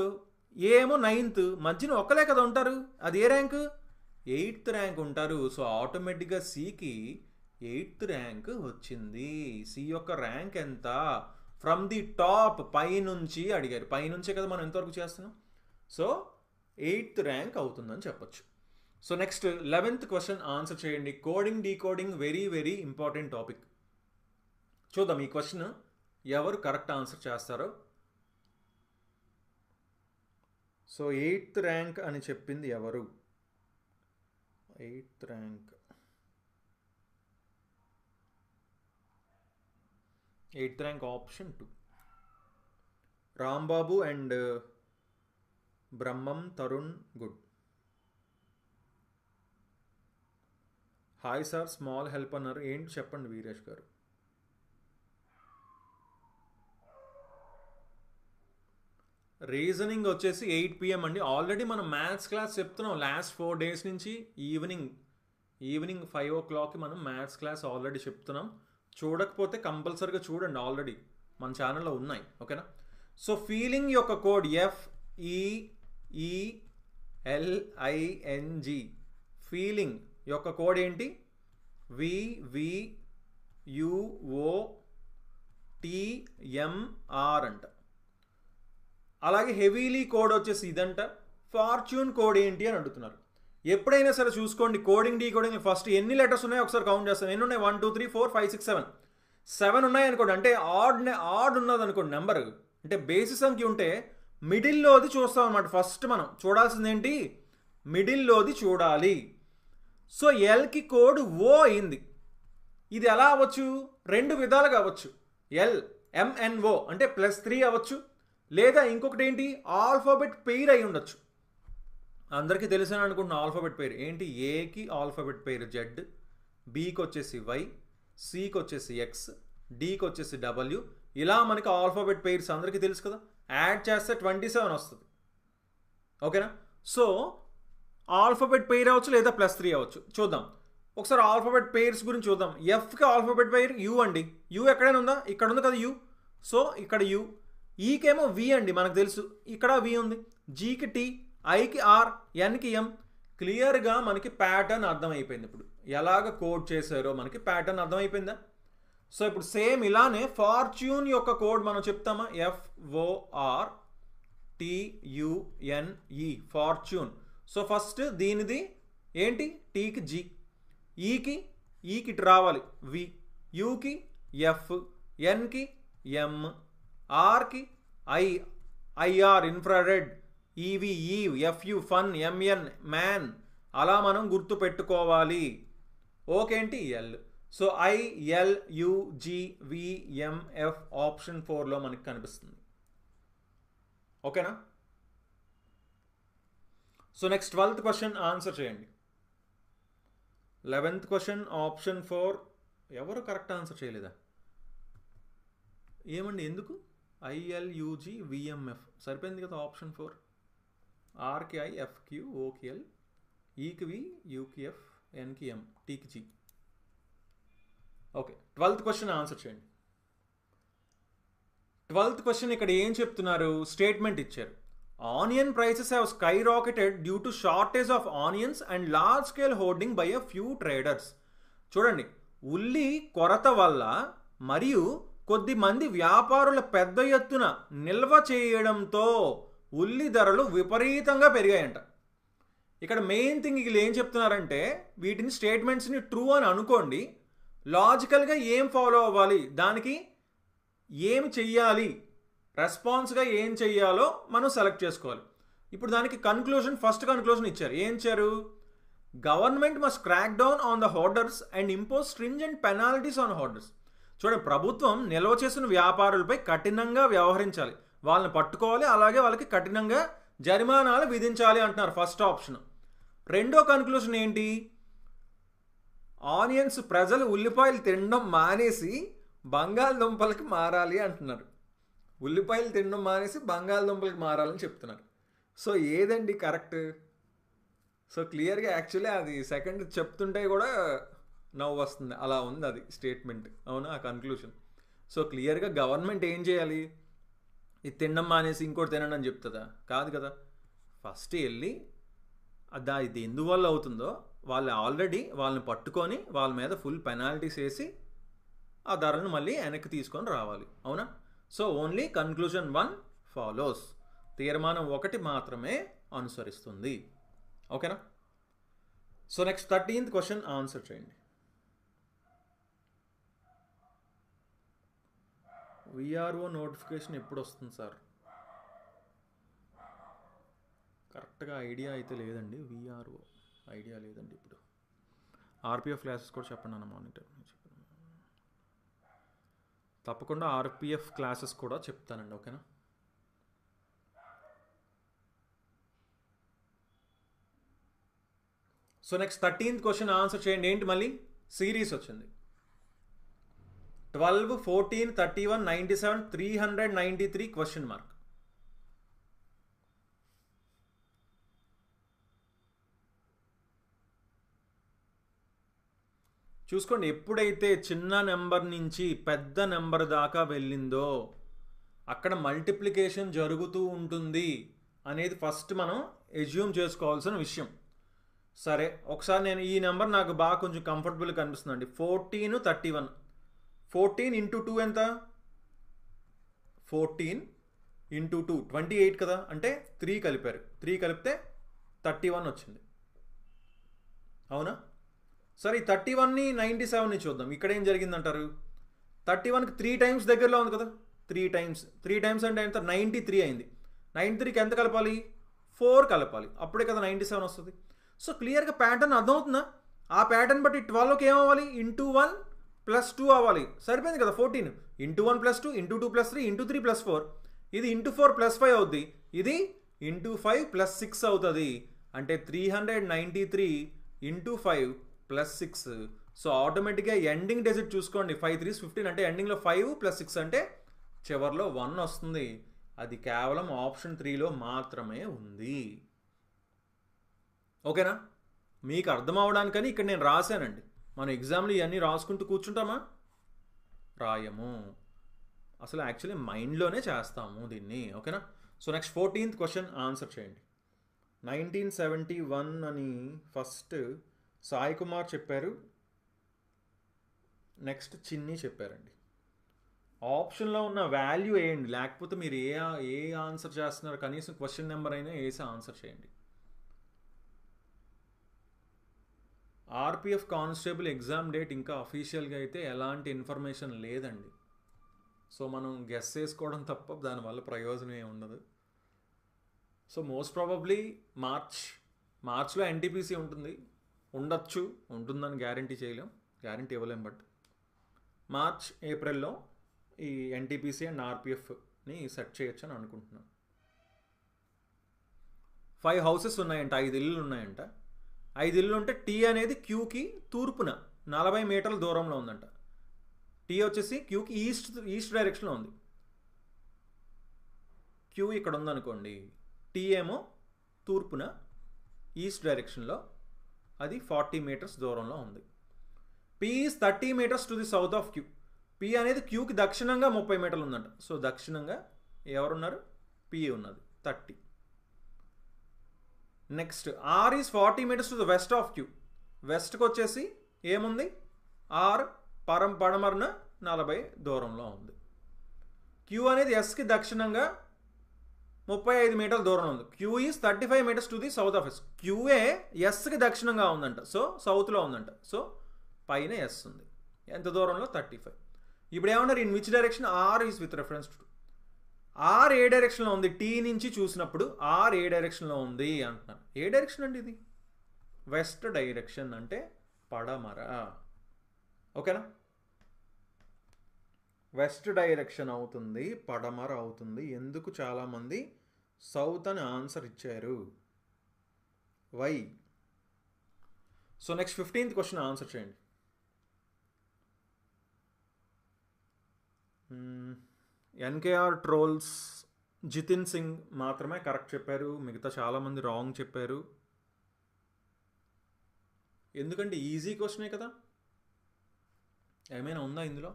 ఏ ఏమో 9th, మధ్యన ఒక్కలే కదా ఉంటారు. అది ఏ ర్యాంక్? 8th ర్యాంక్ ఉంటారు. సో ఆటోమేటిక్గా సికి 8th ర్యాంక్ వచ్చింది. సి యొక్క ర్యాంక్ ఎంత? ఫ్రమ్ ది టాప్, పైనుంచి అడిగారు. పైనుంచే కదా మనం ఎంతవరకు చేస్తున్నాం. సో 8th ర్యాంక్ అవుతుందని చెప్పొచ్చు. So next 11th question answer చేయండి. Coding decoding very very important topic. చూద్దాం ఈ క్వశ్చన్ ఎవరు కరెక్ట్ ఆన్సర్ చేస్తారో. సో 8th ర్యాంక్ అని చెప్పింది ఎవరు? 8th rank, 8th rank option 2. Rambabu and Brahmam Tarun, good. Hi sir, small help అన్నారు. ఏంటి చెప్పండి వీరేష్ గారు. రీజనింగ్ వచ్చేసి 8 PM అండి. ఆల్రెడీ మనం మ్యాథ్స్ క్లాస్ చెప్తున్నాం లాస్ట్ 4 days నుంచి. ఈవినింగ్ 5 o'clockకి మనం మ్యాథ్స్ క్లాస్ ఆల్రెడీ చెప్తున్నాం. చూడకపోతే కంపల్సరీగా చూడండి, ఆల్రెడీ మన ఛానల్లో ఉన్నాయి. ఓకేనా? సో ఫీలింగ్ యొక్క కోడ్ FEELING. ఫీలింగ్ యొక్క కోడ్ ఏంటి? VVUOTMR అంట. అలాగే హెవీలీ కోడ్ వచ్చేసి ఇదంట. ఫార్చ్యూన్ కోడ్ ఏంటి అని అడుగుతున్నారు. ఎప్పుడైనా సరే చూసుకోండి, కోడింగ్ డీకోడింగ్ ఫస్ట్ ఎన్ని లెటర్స్ ఉన్నాయో ఒకసారి కౌంట్ చేస్తాం. ఎన్ని ఉన్నాయి? 1 2 3 4 5 6 7. 7 ఉన్నాయి అనుకోండి, అంటే ఆడ్ ఉన్నది అనుకోండి నెంబర్, అంటే బేసి సంఖ్య ఉంటే మిడిల్లోది చూస్తాం అన్నమాట. ఫస్ట్ మనం చూడాల్సింది ఏంటి? మిడిల్లోది చూడాలి. సో ఎల్కి కోడ్ ఓ అయింది. ఇది ఎలా అవ్వచ్చు? 2 విధాలుగా అవ్వచ్చు. LMNO అంటే +3 అవ్వచ్చు, లేదా ఇంకొకటి ఏంటి? ఆల్ఫాబెట్ పెయిర్ అయి ఉండొచ్చు. అందరికీ తెలిసిన అనుకుంటున్నా ఆల్ఫాబెట్ పెయిర్ ఏంటి? ఏకి ఆల్ఫాబెట్ పెయిర్ Z, బికి వచ్చేసి Y, సికి వచ్చేసి X, డికి వచ్చేసి W. ఇలా మనకి ఆల్ఫాబెట్ పెయిర్స్ అందరికీ తెలుసు కదా. యాడ్ చేస్తే 27 వస్తుంది. ఓకేనా? సో ఆల్ఫాబెట్ పెయిర్ అవ్వచ్చు, లేదా +3 అవ్వచ్చు. చూద్దాం ఒకసారి ఆల్ఫాబెట్ పెయిర్స్ గురించి చూద్దాం. ఎఫ్కి ఆల్ఫాబెట్ పెయిర్ యూ అండి. యూ ఎక్కడైనా ఉందా? ఇక్కడ ఉంది కదా యూ. సో ఇక్కడ యూ. ఈకేమో వి అండి, మనకు తెలుసు, ఇక్కడ వి ఉంది. జీకి T, ఐకి R, ఎన్కి M, క్లియర్గా మనకి ప్యాటర్న్ అర్థమైపోయింది. ఇప్పుడు ఎలాగ కోడ్ చేశారో మనకి ప్యాటర్న్ అర్థమైపోయిందా? సో ఇప్పుడు సేమ్ ఇలానే ఫార్చ్యూన్ యొక్క కోడ్ మనం చెప్తామా? FORTUNE fortune. సో ఫస్ట్ దీనిది ఏంటి? టీకి జీ, ఈకి ఇటు రావాలి వి, యూకి ఎఫ్, ఎన్కి ఎం, ఆర్కి ఐఆర్ ఇన్ఫ్రారెడ్, ఈవి ఈవ్, ఎఫ్యు ఫన్, ఎంఎన్ మ్యాన్. అలా మనం గుర్తు పెట్టుకోవాలి. ఓకేంటి ఎల్. సో ILUGVMF ఆప్షన్ 4లో మనకి కనిపిస్తుంది. ఓకేనా? So next 12th question answer చేయండి. 11th క్వశ్చన్ ఆప్షన్ 4 ఎవరు కరెక్ట్ ఆన్సర్ చేయలేదా? ఏమండి ఎందుకు? ILUGVMF సరిపోయింది కదా ఆప్షన్ 4. ఆర్కి ఐ, ఎఫ్కి ఓకి ఎల్, ఈకి వి, యూకి ఎఫ్, ఎన్కి ఎం, టీకి G. Okay, 12th question answer చేయండి. 12th క్వశ్చన్ ఇక్కడ ఏం చెప్తున్నారు? స్టేట్మెంట్ ఇచ్చారు. Onion prices have sky rocketed due to shortage of onions and large scale hoarding by a few traders. చూడండి, ఉల్లి కొరత వల్ల మరియు కొద్ది మంది వ్యాపారుల పెద్ద ఎత్తున నిల్వ చేయడంతో ఉల్లి ధరలు విపరీతంగా పెరిగాయంట. ఇక్కడ మెయిన్ థింగ్ వీళ్ళు ఏం చెప్తున్నారంటే, వీటిని స్టేట్మెంట్స్ని ట్రూ అని అనుకోండి, లాజికల్గా ఏం ఫాలో అవ్వాలి, దానికి ఏమి చెయ్యాలి, రెస్పాన్స్గా ఏం చెయ్యాలో మనం సెలెక్ట్ చేసుకోవాలి. ఇప్పుడు దానికి కన్క్లూజన్, ఫస్ట్ కన్క్లూజన్ ఇచ్చారు. ఏం ఇచ్చారు? Government must crack down on the hoarders and impose stringent penalties on hoarders. చూడండి, ప్రభుత్వం నిల్వ చేసిన వ్యాపారులపై కఠినంగా వ్యవహరించాలి, వాళ్ళని పట్టుకోవాలి, అలాగే వాళ్ళకి కఠినంగా జరిమానాలు విధించాలి అంటున్నారు ఫస్ట్ ఆప్షన్. రెండో కన్క్లూజన్ ఏంటి? ఆనియన్స్, ప్రజలు ఉల్లిపాయలు తినడం మానేసి బంగాళదుంపలకి మారాలి అంటున్నారు. ఉల్లిపాయలు తినడం మానేసి బంగాళదుంపలకి మారాలని చెప్తున్నారు. సో ఏదండి కరెక్ట్? సో క్లియర్గా యాక్చువల్లీ అది సెకండ్ చెప్తుంటే కూడా నవ్వు వస్తుంది, అలా ఉంది అది స్టేట్మెంట్. అవునా? ఆ కన్క్లూషన్. సో క్లియర్గా గవర్నమెంట్ ఏం చేయాలి? ఇది తినడం మానేసి ఇంకోటి తినండి అని చెప్తుందా? కాదు కదా. ఫస్ట్ వెళ్ళి ఇది ఎందువల్ల అవుతుందో వాళ్ళు ఆల్రెడీ వాళ్ళని పట్టుకొని వాళ్ళ మీద ఫుల్ పెనాల్టీస్ వేసి ఆ ధరను మళ్ళీ వెనక్కి తీసుకొని రావాలి. అవునా? So only conclusion 1 follows. తీర్మానం 1 మాత్రమే అనుసరిస్తుంది. ఓకేనా? So next 13th question answer చేయండి. విఆర్ఓ నోటిఫికేషన్ ఎప్పుడు వస్తుంది సార్? కరెక్ట్గా ఐడియా అయితే లేదండి. విఆర్ఓ ఐడియా లేదండి. ఇప్పుడు ఆర్పిఎఫ్ క్లాసెస్ కూడా చెప్పండి అన్న మానిటర్. తప్పకుండా ఆర్పిఎఫ్ క్లాసెస్ కూడా చెప్తానండి. ఓకేనా? So next 13th question answer చేయండి. ఏంటి మళ్ళీ సిరీస్ వచ్చింది. 12, 14, 31, 97, 393 క్వశ్చన్ మార్క్. చూసుకోండి, ఎప్పుడైతే చిన్న నెంబర్ నుంచి పెద్ద నెంబర్ దాకా వెళ్ళిందో అక్కడ మల్టిప్లికేషన్ జరుగుతూ ఉంటుంది అనేది ఫస్ట్ మనం ఎజ్యూమ్ చేసుకోవాల్సిన విషయం. సరే, ఒకసారి నేను ఈ నెంబర్ నాకు బాగా కొంచెం కంఫర్టబుల్గా కనిపిస్తుందండి. 14, 31. 14 × 2 ఎంత? 14 × 2 28 కదా. అంటే 3 కలిపారు. 3 కలిపితే 31 వచ్చింది. అవునా? సరే, ఈ 31ని 97ని చూద్దాం. ఇక్కడ ఏం జరిగిందంటారు? 31కి 3 టైమ్స్ దగ్గరలో ఉంది కదా. 3 టైమ్స్ అంటే ఎంత? 93 అయింది. 93కి ఎంత కలపాలి? 4 కలపాలి. అప్పుడే కదా 97 వస్తుంది. సో క్లియర్గా ప్యాటర్న్ అర్థమవుతుందా? ఆ ప్యాటర్న్ బట్టి 12కి ఏమవ్వాలి? ×1 + 2 అవ్వాలి. సరిపోయింది కదా. 14 ×1 + 2 ×2 + 3 ×3 + 4. ఇది ×4 + 5 అవుద్ది. ఇది ×5 + 6 అవుతుంది. అంటే 393 × 5 + 6. సో ఆటోమేటిక్గా ఎండింగ్ డిజిట్ చూసుకోండి. 5 3s 15. అంటే ఎండింగ్లో 5 + 6 అంటే చివరిలో 1 వస్తుంది. అది కేవలం ఆప్షన్ 3లో మాత్రమే ఉంది. ఓకేనా? మీకు అర్థం అవడానికని ఇక్కడ నేను రాశానండి. మన ఎగ్జామ్లో ఇవన్నీ రాసుకుంటూ కూర్చుంటామా? రాయము. అసలు యాక్చువల్లీ మైండ్లోనే చేస్తాము దీన్ని. ఓకేనా? So next 14th question answer చేయండి. 1971 అని ఫస్ట్ సాయి కుమార్ చెప్పారు, నెక్స్ట్ చిన్ని చెప్పారండి. ఆప్షన్లో ఉన్న వాల్యూ వేయండి, లేకపోతే మీరు ఏ ఆన్సర్ చేస్తున్నారు కనీసం క్వశ్చన్ నెంబర్ అయినా వేసి ఆన్సర్ చేయండి. ఆర్పిఎఫ్ కానిస్టేబుల్ ఎగ్జామ్ డేట్ ఇంకా అఫీషియల్గా అయితే ఎలాంటి ఇన్ఫర్మేషన్ లేదండి. సో మనం గెస్ చేసుకోవడం తప్ప దానివల్ల ప్రయోజనం ఏమి ఉండదు. సో మోస్ట్ ప్రాబబ్లీ మార్చ్లో ఎన్టీపీసీ ఉండొచ్చు, ఉంటుందని గ్యారంటీ చేయలేం, గ్యారంటీ ఇవ్వలేం. బట్ మార్చ్ ఏప్రిల్లో ఈ ఎన్టీపీసీ అండ్ ఆర్పిఎఫ్ని సెట్ చేయొచ్చు అని అనుకుంటున్నాను. 5 హౌసెస్ ఉన్నాయంట, 5 ఇల్లులు ఉన్నాయంట. 5 ఇల్లు ఉంటే టీ అనేది క్యూకి తూర్పున 40 మీటర్ల దూరంలో ఉందంట. టీ వచ్చేసి క్యూకి ఈస్ట్ డైరెక్షన్లో ఉంది. క్యూ ఇక్కడ ఉందనుకోండి, టీ ఏమో తూర్పున ఈస్ట్ డైరెక్షన్లో, అది 40 మీటర్స్ దూరంలో ఉంది. P is 30 metres to the south of Q. P అనేది క్యూకి దక్షిణంగా 30 మీటర్లు ఉందంట. సో దక్షిణంగా ఎవరున్నారు? పీ ఉన్నది 30. Next R is 40 metres to the west of Q. వెస్ట్కి వచ్చేసి ఏముంది? ఆర్ పడమరన 40 దూరంలో ఉంది. క్యూ అనేది ఎస్కి దక్షిణంగా 35 మీటర్ల దూరంలో ఉంది. Q is 35 metres to the south of S. క్యూఏ ఎస్కి దక్షిణంగా ఉందంట, సో సౌత్లో ఉందంట. సో పైన ఎస్ ఉంది. ఎంత దూరంలో? 35. ఇప్పుడు ఏమన్నారు? In which direction? R is with reference to. R ఏ డైరెక్షన్లో ఉంది? టీ నుంచి చూసినప్పుడు ఆర్ ఏ డైరెక్షన్లో ఉంది అంటున్నారు. ఏ డైరెక్షన్ అండి ఇది? వెస్ట్ డైరెక్షన్, అంటే పడమర. ఓకేనా? వెస్ట్ డైరెక్షన్ అవుతుంది, పడమర అవుతుంది. ఎందుకు చాలామంది సౌత్ అని ఆన్సర్ ఇచ్చారు? Why? So next 15th question answer చేయండి. ఎన్కేఆర్ ట్రోల్స్ జితిన్ సింగ్ మాత్రమే కరెక్ట్ చెప్పారు, మిగతా చాలామంది రాంగ్ చెప్పారు. ఎందుకంటే ఈజీ క్వశ్చనే కదా, ఏమైనా ఉందా ఇందులో?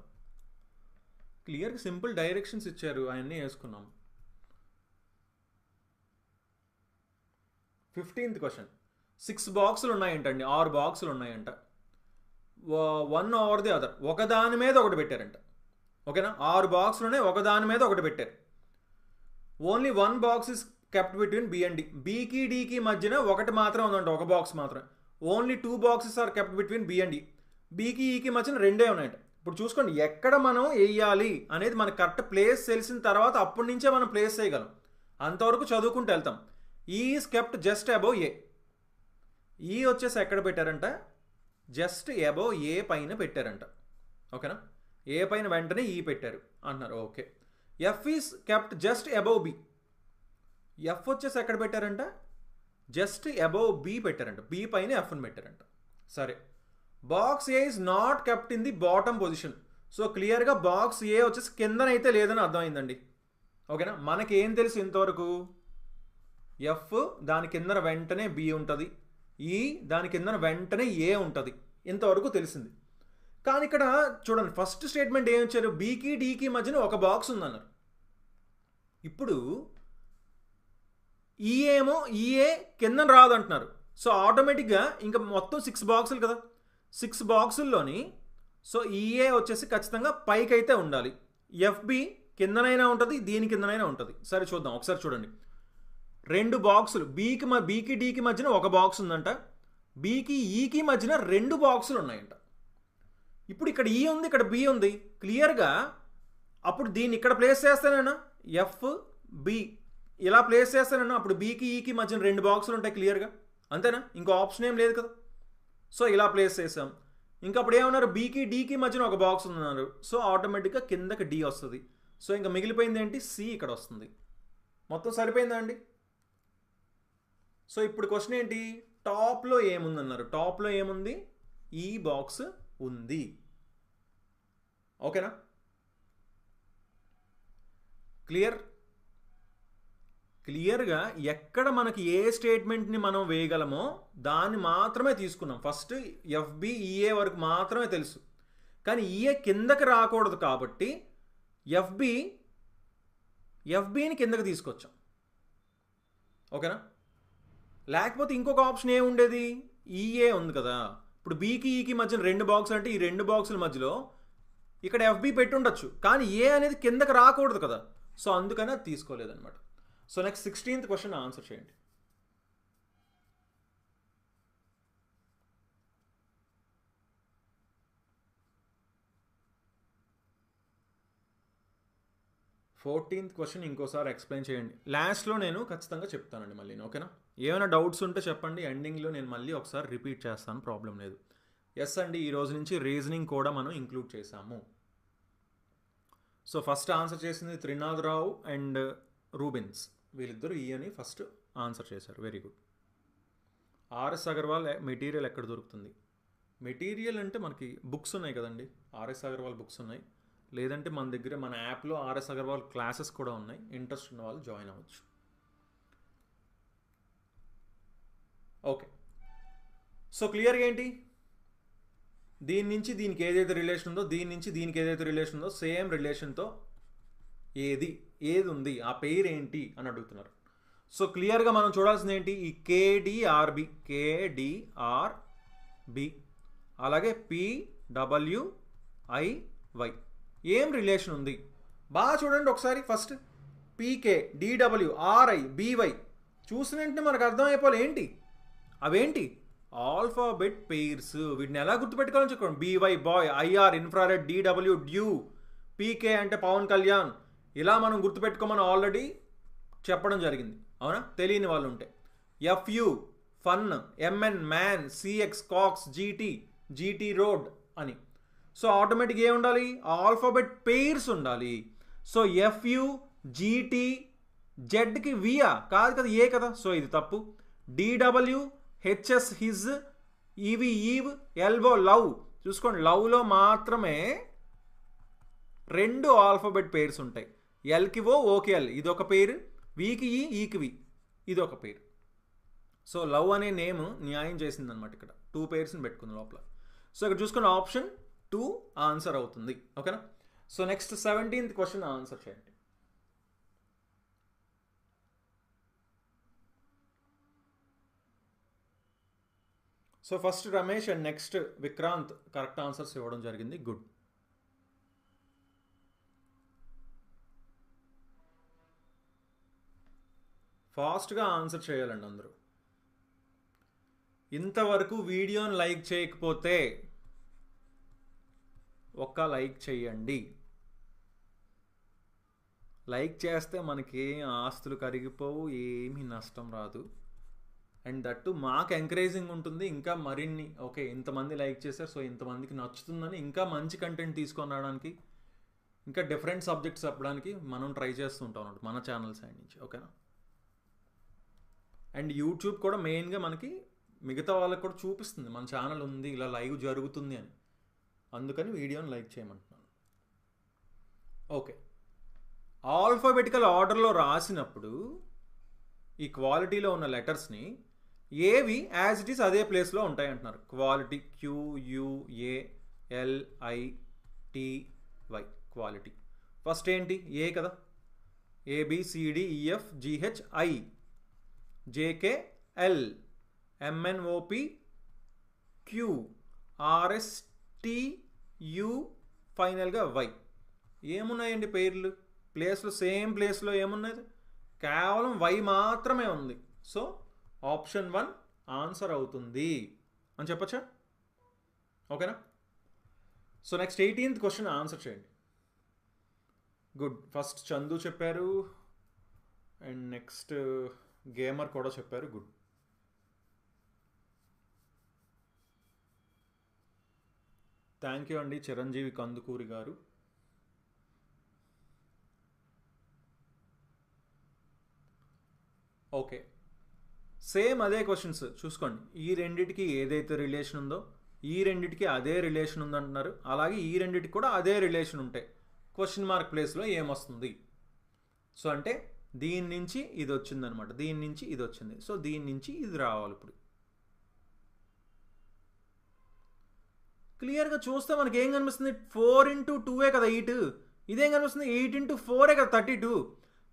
క్లియర్గా సింపుల్ డైరెక్షన్స్ ఇచ్చారు, అవన్నీ వేసుకున్నాం. 15th question. 6 బాక్సులు ఉన్నాయంటండి, 6 బాక్సులు ఉన్నాయంట. 1 ఓవర్ ది అదర్, ఒకదాని మీద ఒకటి పెట్టారంట. ఓకేనా? 6 బాక్సులు ఉన్నాయి, ఒకదాని మీద ఒకటి పెట్టారు. Only 1 box is kept between B and D. బీకి డీకి మధ్యన ఒకటి మాత్రం ఉందంట, ఒక బాక్స్ మాత్రం. Only 2 boxes are kept between B and D. బీకి ఈకి మధ్యన 2 ఉన్నాయంట. ఇప్పుడు చూసుకోండి, ఎక్కడ మనం వేయాలి అనేది మనకు కరెక్ట్ ప్లేస్ తెలిసిన తర్వాత అప్పటి నుంచే మనం ప్లేస్ చేయగలం. అంతవరకు చదువుకుంటూ వెళ్తాం. ఈ ఈజ్ కెప్ట్ జస్ట్ అబౌవ్ ఏ. ఈ వచ్చేసి ఎక్కడ పెట్టారంట? జస్ట్ అబౌవ్ ఏ పైన పెట్టారంట. ఓకేనా? ఏ పైన వెంటనే ఈ పెట్టారు అంటున్నారు. Okay. F is kept just above B. F వచ్చేసి ఎక్కడ పెట్టారంట? జస్ట్ అబౌవ్ బి పెట్టారంట. బి పైన ఎఫ్ని పెట్టారంట. సరే. Box A is not kept in the bottom position. So క్లియర్గా బాక్స్ ఏ వచ్చేసి కిందనైతే లేదని అర్థమైందండి. ఓకేనా? మనకి ఏం తెలుసు ఇంతవరకు? ఎఫ్ దాని కిందన వెంటనే బి ఉంటుంది, ఈ దాని కిందన వెంటనే ఏ ఉంటుంది, ఇంతవరకు తెలిసింది. కానీ ఇక్కడ చూడండి, ఫస్ట్ స్టేట్మెంట్ ఏం ఇచ్చారు? బీకి డీకి మధ్యన ఒక బాక్స్ ఉందన్నారు. ఇప్పుడు ఏమో ఈఏ కింద రాదు అంటున్నారు. సో ఆటోమేటిక్గా ఇంకా మొత్తం 6 బాక్సులు కదా, 6 బాక్సుల్లోని సో ఈఏ వచ్చేసి ఖచ్చితంగా పైకి అయితే ఉండాలి. ఎఫ్బి కిందనైనా ఉంటుంది, దీని కిందనైనా ఉంటుంది. సరే చూద్దాం, ఒకసారి చూడండి. 2 బాక్సులు, బీకి డీకి మధ్యన ఒక బాక్స్ ఉందంట, బీకి ఈకి మధ్యన 2 బాక్సులు ఉన్నాయంట. ఇప్పుడు ఇక్కడ ఈ ఉంది, ఇక్కడ బి ఉంది. క్లియర్గా అప్పుడు దీన్ని ఇక్కడ ప్లేస్ చేస్తానన్నా, ఎఫ్ బి ఇలా ప్లేస్ చేస్తానన్నా, అప్పుడు బీకి ఈకి మధ్యన 2 బాక్సులు ఉంటాయి క్లియర్గా. అంతేనా? ఇంకో ఆప్షన్ ఏం లేదు కదా. సో ఇలా ప్లేస్ చేసాం. ఇంకా అప్పుడు ఏమన్నారు? బీకి డీకి మధ్యన ఒక బాక్స్ ఉన్నారు. సో ఆటోమేటిక్గా కిందకి డి వస్తుంది. సో ఇంకా మిగిలిపోయింది ఏంటి? సి ఇక్కడ వస్తుంది. మొత్తం సరిపోయిందా అండి? సో ఇప్పుడు క్వశ్చన్ ఏంటి? టాప్లో ఏముందన్నారు? టాప్లో ఏముంది? ఈ బాక్స్ ఉంది. ఓకేనా? క్లియర్గా ఎక్కడ మనకి ఏ స్టేట్మెంట్ని మనం వేయగలమో దాన్ని మాత్రమే తీసుకున్నాం. ఫస్ట్ ఎఫ్బి ఈఏ వరకు మాత్రమే తెలుసు, కానీ ఈఏ కిందకి రాకూడదు కాబట్టి ఎఫ్బిని కిందకి తీసుకొచ్చాం. ఓకేనా? లేకపోతే ఇంకొక ఆప్షన్ ఏముండేది, ఈఏ ఉంది కదా. ఇప్పుడు బీకి ఈకి మధ్యన 2 బాక్సులు అంటే ఈ 2 బాక్సుల మధ్యలో ఇక్కడ ఎఫ్బి పెట్టి ఉండొచ్చు, కానీ ఏ అనేది కిందకి రాకూడదు కదా. సో అందుకని అది తీసుకోలేదన్నమాట. So next 16th question answer చేయండి. ఫోర్టీన్త్ క్వశ్చన్ ఇంకోసారి ఎక్స్ప్లెయిన్ చేయండి. లాస్ట్లో నేను ఖచ్చితంగా చెప్తానండి మళ్ళీ, ఓకేనా. ఏమైనా డౌట్స్ ఉంటే చెప్పండి, ఎండింగ్లో నేను మళ్ళీ ఒకసారి రిపీట్ చేస్తాను, ప్రాబ్లం లేదు. ఎస్ అండి, ఈ రోజు నుంచి రీజనింగ్ కూడా మనం ఇంక్లూడ్ చేసాము. సో ఫస్ట్ ఆన్సర్ చేసింది త్రినాథరావు అండ్ రూబిన్స్, వీళ్ళిద్దరూ ఈ అని ఫస్ట్ ఆన్సర్ చేశారు. Very good. RS Agarwal material ఎక్కడ దొరుకుతుంది? మెటీరియల్ అంటే మనకి బుక్స్ ఉన్నాయి కదండి, ఆర్ఎస్ అగర్వాల్ బుక్స్ ఉన్నాయి. లేదంటే మన దగ్గర మన యాప్లో ఆర్ఎస్ అగర్వాల్ క్లాసెస్ కూడా ఉన్నాయి, ఇంట్రెస్ట్ ఉన్న వాళ్ళు జాయిన్ అవ్వచ్చు. ఓకే, సో క్లియర్గా ఏంటి, దీని నుంచి దీనికి ఏదైతే రిలేషన్ ఉందో, దీని నుంచి దీనికి ఏదైతే రిలేషన్ ఉందో, సేమ్ రిలేషన్తో ఏది ఉంది, ఆ పేరు ఏంటి అని అడుగుతున్నారు. సో క్లియర్గా మనం చూడాల్సింది ఏంటి, ఈ కేడిఆర్బి, అలాగే పిడబ్ల్యూఐవై ఏం రిలేషన్ ఉంది బాగా చూడండి ఒకసారి. ఫస్ట్ పీకే డిడబ్ల్యూఆర్ఐ బివై చూసిన వెంటనే మనకు అర్థమైపోవాలి ఏంటి, అవేంటి ఆల్ఫాబెట్ పెయిర్స్. వీటిని ఎలా గుర్తుపెట్టుకోవాలని చెప్పండి. B Y boy, I R infrared, D W dew, P K అంటే పవన్ కళ్యాణ్. ఇలా మనం గుర్తుపెట్టుకోమని ఆల్రెడీ చెప్పడం జరిగింది, అవునా, తెలియని వాళ్ళు ఉంటే. FU fun, MN man, CX cox, GT road అని. సో ఆటోమేటిక్గా ఏం ఉండాలి, ఆల్ఫాబెట్ పెయిర్స్ ఉండాలి. సో ఎఫ్యు జీటీ, జెడ్కి వియా కాదు కదా, ఏ కదా, సో ఇది తప్పు. DW HS his, EV eve, LO love. చూసుకోండి, లవ్లో మాత్రమే 2 ఆల్ఫాబెట్ పెయిర్స్ ఉంటాయి. ఎల్కి ఓ, ఓకే ఎల్, ఇదొక పేరు. వీకి ఈకి వి, ఇదొక పేరు. సో లవ్ అనే నేమ్ న్యాయం చేసిందనమాట. ఇక్కడ 2 పేర్స్ని పెట్టుకుంది లోపల. సో ఇక్కడ చూసుకున్న ఆప్షన్ 2 ఆన్సర్ అవుతుంది, ఓకేనా. So next 17th question answer చేయండి. So first Ramesh and next Vikrant correct answers ఇవ్వడం జరిగింది, గుడ్. ఫాస్ట్గా ఆన్సర్ చేయాలండి అందరూ. ఇంతవరకు వీడియోని లైక్ చేయకపోతే ఒక్క లైక్ చేయండి. లైక్ చేస్తే మనకి ఆస్తులు కరిగిపోవు, ఏమీ నష్టం రాదు. అండ్ దట్టు మాకు ఎంకరేజింగ్ ఉంటుంది, ఇంకా మరిన్ని ఓకే ఇంతమంది లైక్ చేశారు, సో ఇంతమందికి నచ్చుతుందని ఇంకా మంచి కంటెంట్ తీసుకొని రావడానికి, ఇంకా డిఫరెంట్ సబ్జెక్ట్స్ చెప్పడానికి మనం ట్రై చేస్తూ ఉంటాం అన్నమాట మన ఛానల్ సైడ్ నుంచి, ఓకేనా. అండ్ యూట్యూబ్ కూడా మెయిన్గా మనకి మిగతా వాళ్ళకి కూడా చూపిస్తుంది మన ఛానల్ ఉంది, ఇలా లైవ్ జరుగుతుంది అని. అందుకని వీడియోని లైక్ చేయమంటున్నాను. ఓకే, ఆల్ఫాబెటికల్ ఆర్డర్లో రాసినప్పుడు ఈ క్వాలిటీలో ఉన్న లెటర్స్ని ఏవి యాజ్ ఇట్ ఈస్ అదే ప్లేస్లో ఉంటాయి అంటున్నారు. Quality, QUALITY, quality. ఫస్ట్ ఏంటి, ఏ కదా, ABCDEF GHI, JKL, MNOPQ, RSTU, ఫైనల్గా Y. ఏమున్నాయండి పేర్లు ప్లేస్లో, సేమ్ ప్లేస్లో ఏమున్నది, కేవలం Y మాత్రమే ఉంది. సో ఆప్షన్ 1 ఆన్సర్ అవుతుంది అని చెప్పచ్చా, ఓకేనా. So next 18th question answer చేయండి. గుడ్, ఫస్ట్ చందు చెప్పారు అండ్ నెక్స్ట్ గేమర్ కూడా చెప్పారు, గుడ్. థ్యాంక్ యూ అండి చిరంజీవి కందుకూరి గారు. ఓకే, సేమ్ అదే క్వశ్చన్స్ చూసుకోండి. ఈ రెండిటికి ఏదైతే రిలేషన్ ఉందో ఈ రెండిటికి అదే రిలేషన్ ఉందంటున్నారు. అలాగే ఈ రెండిటికి కూడా అదే రిలేషన్ ఉంటాయి. క్వశ్చన్ మార్క్ ప్లేస్లో ఏమొస్తుంది, సో అంటే దీని నుంచి ఇది వచ్చిందనమాట, దీని నుంచి ఇది వచ్చింది, సో దీని నుంచి ఇది రావాలి. ఇప్పుడు క్లియర్గా చూస్తే మనకి ఏం కనిపిస్తుంది, 4 into 2 కదా 8, ఇదేం కనిపిస్తుంది 8 into 4 కదా 32.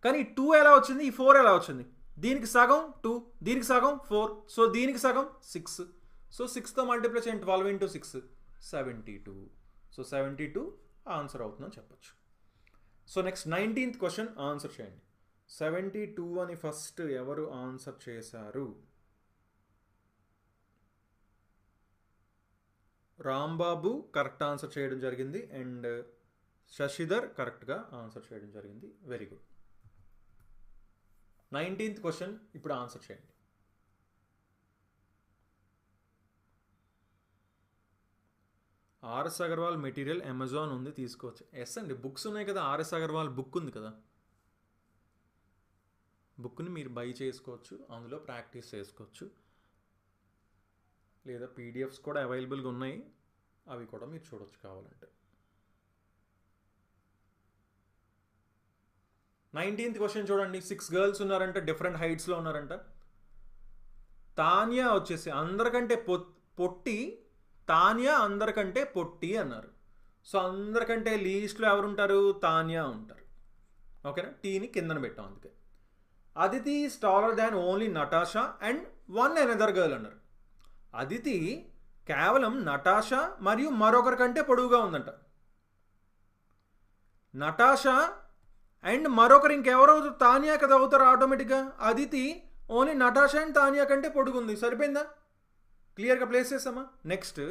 కానీ 2 ఎలా వచ్చింది, ఈ 4 ఎలా వచ్చింది, దీనికి సగం 2, దీనికి సగం 4, సో దీనికి సగం 6. సో 6తో మల్టిప్లై చేయండి, 12 into 6 72. సో 72 ఆన్సర్ అవుతుందని చెప్పచ్చు. So next 19th question answer చేయండి. 72 అని ఫస్ట్ ఎవరు ఆన్సర్ చేశారు? రాంబాబు కరెక్ట్ ఆన్సర్ చేయడం జరిగింది అండ్ శశిధర్ కరెక్ట్గా ఆన్సర్ చేయడం జరిగింది. Very good. 19th క్వశ్చన్ ఇప్పుడు ఆన్సర్ చేయండి. ఆర్ఎస్ అగర్వాల్ మెటీరియల్ అమెజాన్ ఉంది, తీసుకోవచ్చు. ఎస్ అండి, బుక్స్ ఉన్నాయి కదా, ఆర్ఎస్ అగర్వాల్ బుక్ ఉంది కదా, బుక్ని మీరు బై చేసుకోవచ్చు, అందులో ప్రాక్టీస్ చేసుకోవచ్చు. లేదా పీడిఎఫ్స్ కూడా అవైలబుల్గా ఉన్నాయి, అవి కూడా మీరు చూడొచ్చు కావాలంటే. 19th క్వశ్చన్ చూడండి. 6 గర్ల్స్ ఉన్నారంట, డిఫరెంట్ హైట్స్లో ఉన్నారంట. తాన్యా వచ్చేసి అందరికంటే పొట్టి, తాన్యా అందరికంటే పొట్టి అన్నారు. సో అందరికంటే లీస్ట్లో ఎవరుంటారు? తాన్యా ఉంటారు. ఓకేనా, టీని కిందన పెట్టాం అందుకే. Aditi is taller than only Natasha and one another girl అన్నారు. అదితి కేవలం నటాషా మరియు మరొకరి కంటే పొడవుగా ఉందంట. నటాషా అండ్ మరొకరు ఇంకెవరు అవుతారు? తానియా కదా అవుతారు ఆటోమేటిక్గా. Aditi only Natasha and Tania కంటే పొడుగుంది, సరిపోయిందా? క్లియర్గా ప్లేస్ చేసామా? నెక్స్ట్,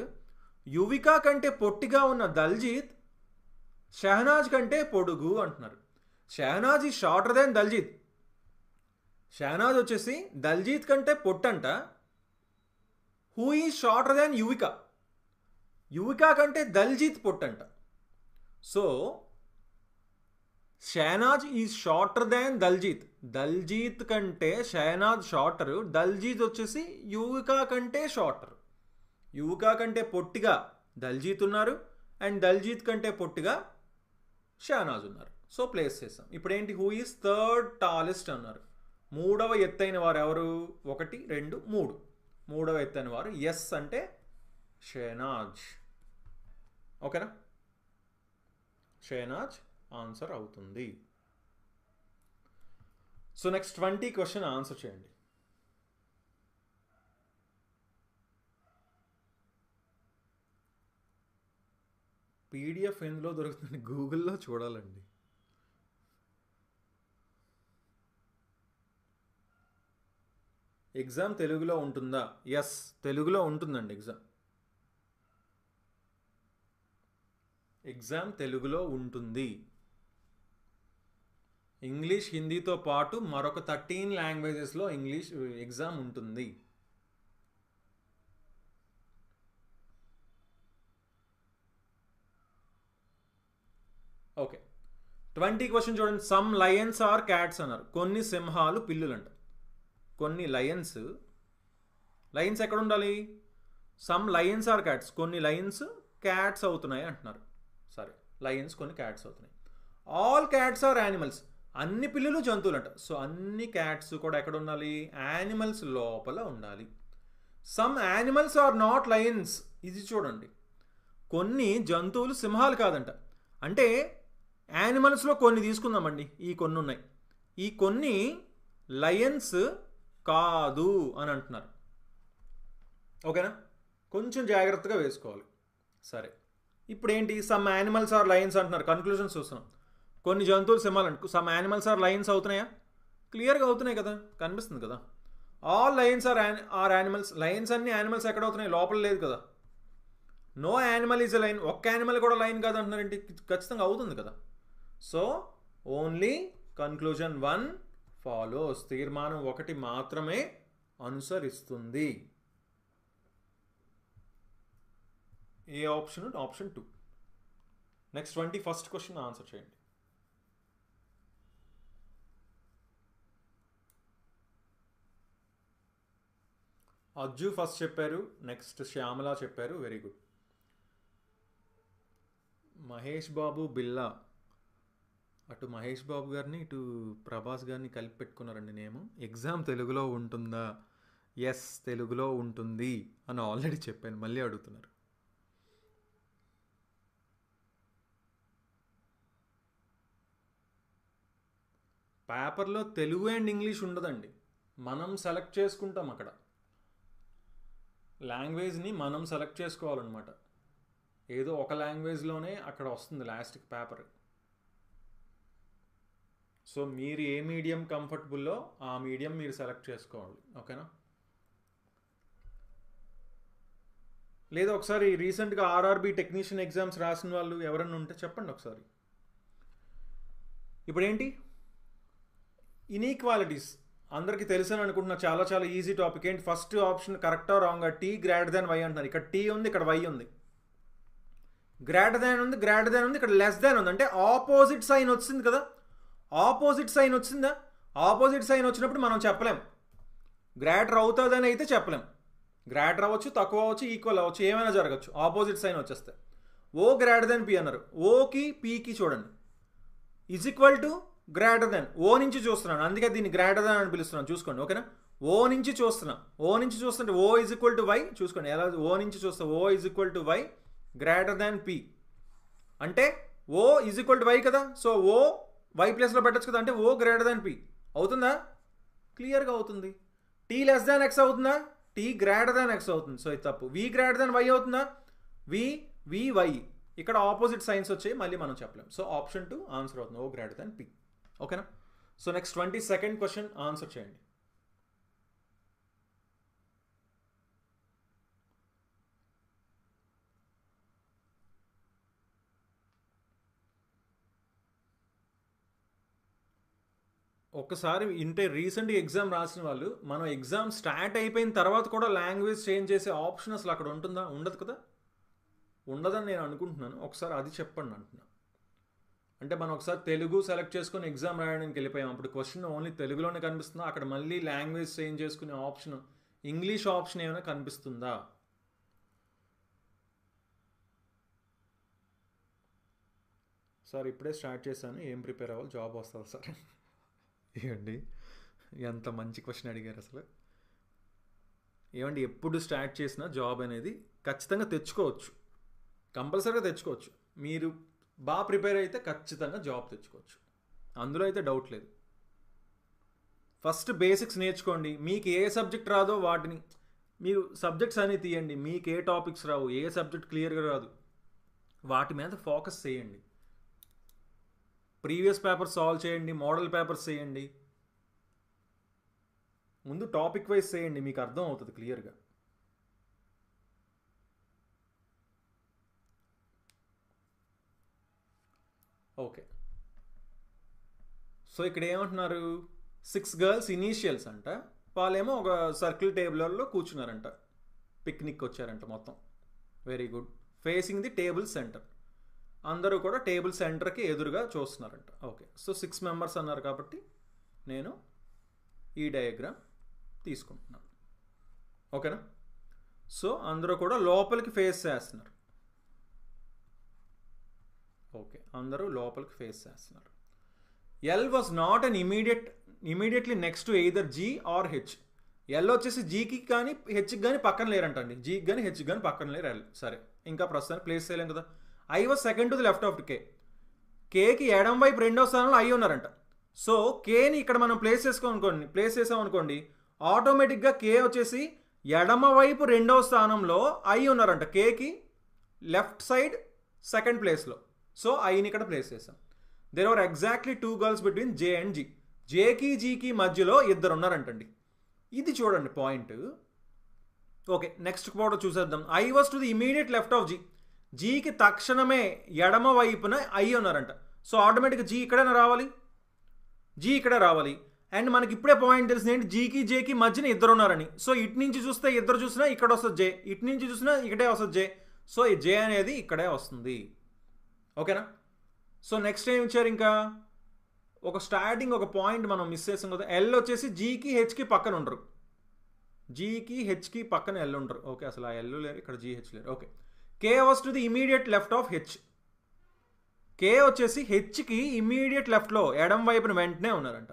యువికా కంటే పొట్టిగా ఉన్న దల్జీత్ షహనాజ్ కంటే పొడుగు అంటున్నారు. షహనాజ్ ఈ షార్టర్ దాన్ దల్జీత్. షహనాజ్ వచ్చేసి దల్జీత్ కంటే పొట్టంట. Who is shorter than Yuvika? Yuvika కంటే దల్జీత్ పొట్టంట. So Shahnaz is shorter than Daljeet. Daljeet కంటే షహనాజ్ షార్టరు, దల్జీత్ వచ్చేసి యువికా కంటే షార్టర్. యువికా కంటే పొట్టిగా దల్జీత్ ఉన్నారు అండ్ దల్జీత్ కంటే పొట్టిగా షహనాజ్ ఉన్నారు. సో ప్లేస్ చేసాం. ఇప్పుడు ఏంటి? హూ ఈజ్ థర్డ్ టాలెస్ట్ అన్నారు. మూడవ ఎత్తైన వారు ఎవరు? 1, 2, 3. మూడవ ఎత్తైన వారు ఎస్ అంటే షహనాజ్. ఓకేనా, షహనాజ్ ఆన్సర్ అవుతుంది. సో నెక్స్ట్ 20 క్వశ్చన్ ఆన్సర్ చేయండి. పీడిఎఫ్ ఎందులో దొరుకుతుంది? గూగుల్లో చూడాలండి. ఎగ్జామ్ తెలుగులో ఉంటుందా? ఎస్, తెలుగులో ఉంటుందండి ఎగ్జామ్ తెలుగులో ఉంటుంది. ఇంగ్లీష్, హిందీతో పాటు మరొక 13 లాంగ్వేజెస్లో ఇంగ్లీష్ ఎగ్జామ్ ఉంటుంది. ఓకే, 20 క్వశ్చన్ చూడండి. సమ్ లయన్స్ ఆర్ క్యాట్స్ అన్నారు. కొన్ని సింహాలు పిల్లులంట. కొన్ని లయన్స్ ఎక్కడ ఉండాలి? Some lions are cats. కొన్ని లయన్స్ క్యాట్స్ అవుతున్నాయి అంటున్నారు. సరే, లయన్స్ కొన్ని క్యాట్స్ అవుతున్నాయి. All cats are animals. అన్ని పిల్లులు జంతువులు అంట. సో అన్ని క్యాట్స్ కూడా ఎక్కడ ఉండాలి? యానిమల్స్ లోపల ఉండాలి. Some animals are not lions. ఇది చూడండి, కొన్ని జంతువులు సింహాలు కాదంట. అంటే యానిమల్స్లో కొన్ని తీసుకుందామండి, ఈ కొన్ని ఉన్నాయి. ఈ కొన్ని లయన్స్ కాదు అని అంటున్నారు. ఓకేనా, కొంచెం జాగ్రత్తగా వేసుకోవాలి. సరే, ఇప్పుడు ఏంటి? సమ్ యానిమల్స్ ఆర్ లయన్స్ అంటున్నారు. కన్క్లూజన్స్ చూస్తున్నాం. కొన్ని జంతువులు సింహాలు అంటు సమ్ యానిమల్స్ ఆర్ లయన్స్ అవుతున్నాయా? క్లియర్గా అవుతున్నాయి కదా, కనిపిస్తుంది కదా. All lions are animals. Lions అన్ని యానిమల్స్ ఎక్కడ అవుతున్నాయి? లోపల లేదు కదా. No animal is a lion. ఒక్క యానిమల్ కూడా లైన్ కాదు అంటున్నారేంటి? ఖచ్చితంగా అవుతుంది కదా. So only conclusion 1 follows. తీర్మానం 1 మాత్రమే అనుసరిస్తుంది. ఏ option? Option 2. Next 21st question answer చేయండి. అజ్జు ఫస్ట్ చెప్పారు, నెక్స్ట్ శ్యామల చెప్పారు. Very good. మహేష్ బాబు బిల్లా. అటు మహేష్ బాబు గారిని ఇటు ప్రభాస్ గారిని కలిపి పెట్టుకున్నారండి నేమ్. ఎగ్జామ్ తెలుగులో ఉంటుందా? ఎస్, తెలుగులో ఉంటుంది అని ఆల్రెడీ చెప్పాను, మళ్ళీ అడుగుతున్నారు. పేపర్లో తెలుగు అండ్ ఇంగ్లీష్ ఉండదండి. మనం సెలెక్ట్ చేసుకుంటాం అక్కడ, లాంగ్వేజ్ని మనం సెలెక్ట్ చేసుకోవాలన్నమాట. ఏదో ఒక లాంగ్వేజ్లోనే అక్కడ వస్తుంది లాస్ట్కి పేపర్. సో మీరు ఏ మీడియం కంఫర్టబుల్లో ఆ మీడియం మీరు సెలెక్ట్ చేసుకోవాలి. ఓకేనా? లేదా ఒకసారి రీసెంట్గా ఆర్ఆర్బీ టెక్నీషియన్ ఎగ్జామ్స్ రాసిన వాళ్ళు ఎవరన్నా ఉంటే చెప్పండి ఒకసారి. ఇప్పుడు ఏంటి, ఇన్ఈక్వాలిటీస్ అందరికీ తెలుసని అనుకుంటున్నా. చాలా చాలా ఈజీ టాపిక్. ఏంటి ఫస్ట్ ఆప్షన్ కరెక్టా రాంగా? టీ గ్రేటర్ దాన్ వై అంటున్నారు. ఇక్కడ టీ ఉంది, ఇక్కడ వై ఉంది. గ్రేటర్ దాన్ ఉంది, గ్రేటర్ దాన్ ఉంది, ఇక్కడ లెస్ దాన్ ఉంది. అంటే ఆపోజిట్ సైన్ వచ్చింది కదా. ఆపోజిట్ సైన్ వచ్చిందా? ఆపోజిట్ సైన్ వచ్చినప్పుడు మనం చెప్పలేం గ్రేటర్ అవుతుందని అయితే చెప్పలేం. గ్రేటర్ అవ్వచ్చు, తక్కువ అవ్వచ్చు, ఈక్వల్ అవ్వచ్చు, ఏమైనా జరగచ్చు ఆపోజిట్ సైన్ వచ్చేస్తే. ఓ గ్రేటర్ దాన్ పి అన్నారు. ఓకి పీకి చూడండి is equal to greater than. O నుంచి చూస్తున్నాను, అందుకే దీన్ని గ్రేటర్ దాన్ అని పిలుస్తున్నాను. చూసుకోండి. ఓకేనా? ఓ నుంచి చూస్తున్నా. ఓ నుంచి చూస్తుంటే O is equal to Y. చూసుకోండి ఎలా ఓ నుంచి చూస్తా. O is equal to Y greater than P అంటే O is equal to Y కదా. సో ఓ వై ప్లేస్లో పెట్టచ్చు కదా. అంటే ఓ గ్రేటర్ దాన్ పి అవుతుందా? క్లియర్గా అవుతుంది. టీ లెస్ దాన్ ఎక్స్ అవుతుందా? టీ గ్రేటర్ దాన్ ఎక్స్ అవుతుంది. సో ఇది తప్పు. వి గ్రేటర్ దాన్ వై అవుతుందా? V Y. ఇక్కడ ఆపోజిట్ సైన్స్ వచ్చాయి, మళ్ళీ మనం చెప్పలేం. సో ఆప్షన్ 2 ఆన్సర్ అవుతుంది. ఓ గ్రేటర్ దాన్ పి. ఓకేనా? So next 22nd question answer చేయండి. ఒక్కసారి ఇంటే రీసెంట్ ఎగ్జామ్ రాసిన వాళ్ళు, మనం ఎగ్జామ్ స్టార్ట్ అయిపోయిన తర్వాత కూడా లాంగ్వేజ్ చేంజ్ చేసే ఆప్షన్ అసలు అక్కడ ఉంటుందా? ఉండదు కదా. ఉండదని నేను అనుకుంటున్నాను. ఒకసారి అది చెప్పండి అంటున్నా. అంటే మనం ఒకసారి తెలుగు సెలెక్ట్ చేసుకుని ఎగ్జామ్ రాయడానికి వెళ్ళిపోయాం. అప్పుడు క్వశ్చన్ ఓన్లీ తెలుగులోనే కనిపిస్తుందా? అక్కడ మళ్ళీ లాంగ్వేజ్ చేంజ్ చేసుకునే ఆప్షన్, ఇంగ్లీష్ ఆప్షన్ ఏమైనా కనిపిస్తుందా? సార్ ఇప్పుడే స్టార్ట్ చేశాను, ఏం ప్రిపేర్ అవ్వాలి, జాబ్ వస్తుంది సార్. ఏమండి ఎంత మంచి క్వశ్చన్ అడిగారు అసలు. ఏమండి ఎప్పుడు స్టార్ట్ చేసినా జాబ్ అనేది ఖచ్చితంగా తెచ్చుకోవచ్చు, కంపల్సరీగా తెచ్చుకోవచ్చు. మీరు బాగా ప్రిపేర్ అయితే ఖచ్చితంగా జాబ్ తెచ్చుకోవచ్చు, అందులో అయితే డౌట్ లేదు. ఫస్ట్ బేసిక్స్ నేర్చుకోండి. మీకు ఏ సబ్జెక్ట్ రాదో వాటిని, మీరు సబ్జెక్ట్స్ అని తీయండి. మీకు ఏ టాపిక్స్ రావు, ఏ సబ్జెక్ట్ క్లియర్గా రాదు, వాటి మీద ఫోకస్ చేయండి. ప్రీవియస్ పేపర్స్ సాల్వ్ చేయండి, మోడల్ పేపర్స్ చేయండి. ముందు టాపిక్ వైజ్ చేయండి, మీకు అర్థం అవుతుంది క్లియర్గా. ఓకే. సో ఇక్కడ ఏమంటున్నారు, 6 గర్ల్స్ ఇనీషియల్స్ అంట. వాళ్ళేమో ఒక సర్కిల్ టేబుల్లో కూర్చున్నారంట, పిక్నిక్ వచ్చారంట మొత్తం. Very good. Facing the table centre. అందరూ కూడా టేబుల్ సెంటర్కి ఎదురుగా చూస్తున్నారంట. ఓకే. సో 6 మెంబర్స్ అన్నారు కాబట్టి నేను ఈ డయాగ్రామ్ తీసుకుంటున్నాను. ఓకేనా? సో అందరూ కూడా లోపలికి ఫేస్ చేస్తున్నారు. ఓకే, అందరూ లోపలికి ఫేస్ చేస్తున్నారు. L was not on immediately next to either G or H. L వచ్చేసి జీకి కానీ హెచ్కి కానీ పక్కన లేరంటండి. జీకి కానీ హెచ్కి కానీ పక్కన లేరు ఎల్. సరే, ఇంకా ప్రస్తుతానికి ప్లేస్ చేయలేం కదా. I was second to the left of K. కేకి ఎడం వైపు రెండో స్థానంలో ఐ ఉన్నారంట. సో కేని ఇక్కడ మనం ప్లేస్ చేసామనుకోండి, ఆటోమేటిక్గా కే వచ్చేసి ఎడమ వైపు రెండవ స్థానంలో ఐ ఉన్నారంట. కేకి లెఫ్ట్ సైడ్ సెకండ్ ప్లేస్లో. సో ఐని ఇక్కడ ప్లేస్ చేసాం. There are exactly 2 girls between J and G. జేకి జీకి మధ్యలో 2 ఉన్నారంటండి. ఇది చూడండి పాయింట్. ఓకే, నెక్స్ట్ ఫోటో చూసేద్దాం. I was to the immediate left of G. జీకి తక్షణమే ఎడమ వైపున ఐ ఉన్నారంట. సో ఆటోమేటిక్గా జీ ఇక్కడైనా రావాలి, జీ ఇక్కడే రావాలి. అండ్ మనకి ఇప్పుడే పాయింట్ తెలిసింది ఏంటి, జీకి జేకి మధ్యన 2 ఉన్నారని. సో ఇటు నుంచి చూస్తే 2 చూసినా ఇక్కడ వస్తుంది జే, ఇటు నుంచి చూసినా ఇక్కడే వస్తుంది జే. సో ఈ జే అనేది ఇక్కడే వస్తుంది. ఓకేనా? సో నెక్స్ట్ ఏం ఇచ్చారు, ఇంకా ఒక స్టార్టింగ్ ఒక పాయింట్ మనం మిస్ చేసాం కదా. ఎల్ వచ్చేసి జీకి హెచ్కి పక్కన ఉండరు. జీకి హెచ్కి పక్కన ఎల్ ఉండరు. ఓకే, అసలు ఆ ఎల్ లేరు, ఇక్కడ జీహెచ్ లేరు. Okay. K was to the immediate left of H. K వచ్చేసి హెచ్కి ఇమీడియట్ లెఫ్ట్లో ఎడం వైపున వెంటనే ఉన్నారంట.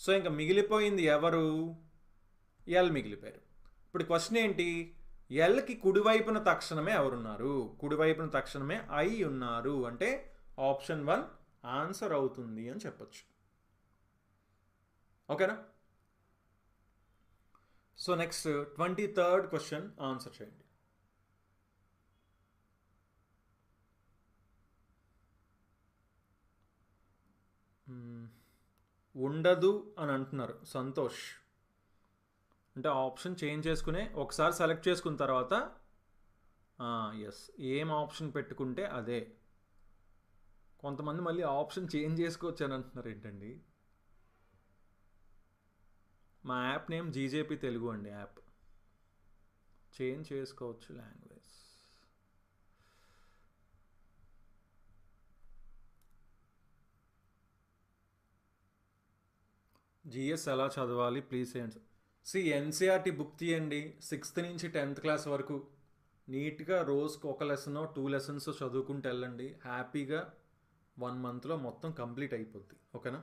సో ఇంకా మిగిలిపోయింది ఎవరు, ఎల్ మిగిలిపోయారు. ఇప్పుడు క్వశ్చన్ ఏంటి, ఎల్కి కుడివైపున తక్షణమే ఎవరున్నారు, కుడివైపున తక్షణమే ఐ ఉన్నారు. అంటే ఆప్షన్ 1 ఆన్సర్ అవుతుంది అని చెప్పొచ్చు. ఓకేనా? So next 23rd question answer చేయండి. ఉండదు అని అంటున్నారు సంతోష్. అంటే ఆప్షన్ చేంజ్ చేసుకునే ఒకసారి సెలెక్ట్ చేసుకున్న తర్వాత ఎస్ ఏం ఆప్షన్ పెట్టుకుంటే అదే. కొంతమంది మళ్ళీ ఆప్షన్ చేంజ్ చేసుకోవచ్చు అని అంటున్నారు ఏంటండి. మా యాప్ నేమ్ జీజేపీ తెలుగు అండి. యాప్ చేంజ్ చేసుకోవచ్చు లాంగ్వేజ్. జిఎస్ ఎలా చదవాలి ప్లీజ్ చేయండి. ఎన్సీఆర్టీ బుక్ తీయండి 6th నుంచి 10th క్లాస్ వరకు నీట్గా రోజుకు ఒక లెసన్ 2 లెసన్స్ చదువుకుంటూ వెళ్ళండి. హ్యాపీగా 1 monthలో మొత్తం కంప్లీట్ అయిపోద్ది. ఓకేనా?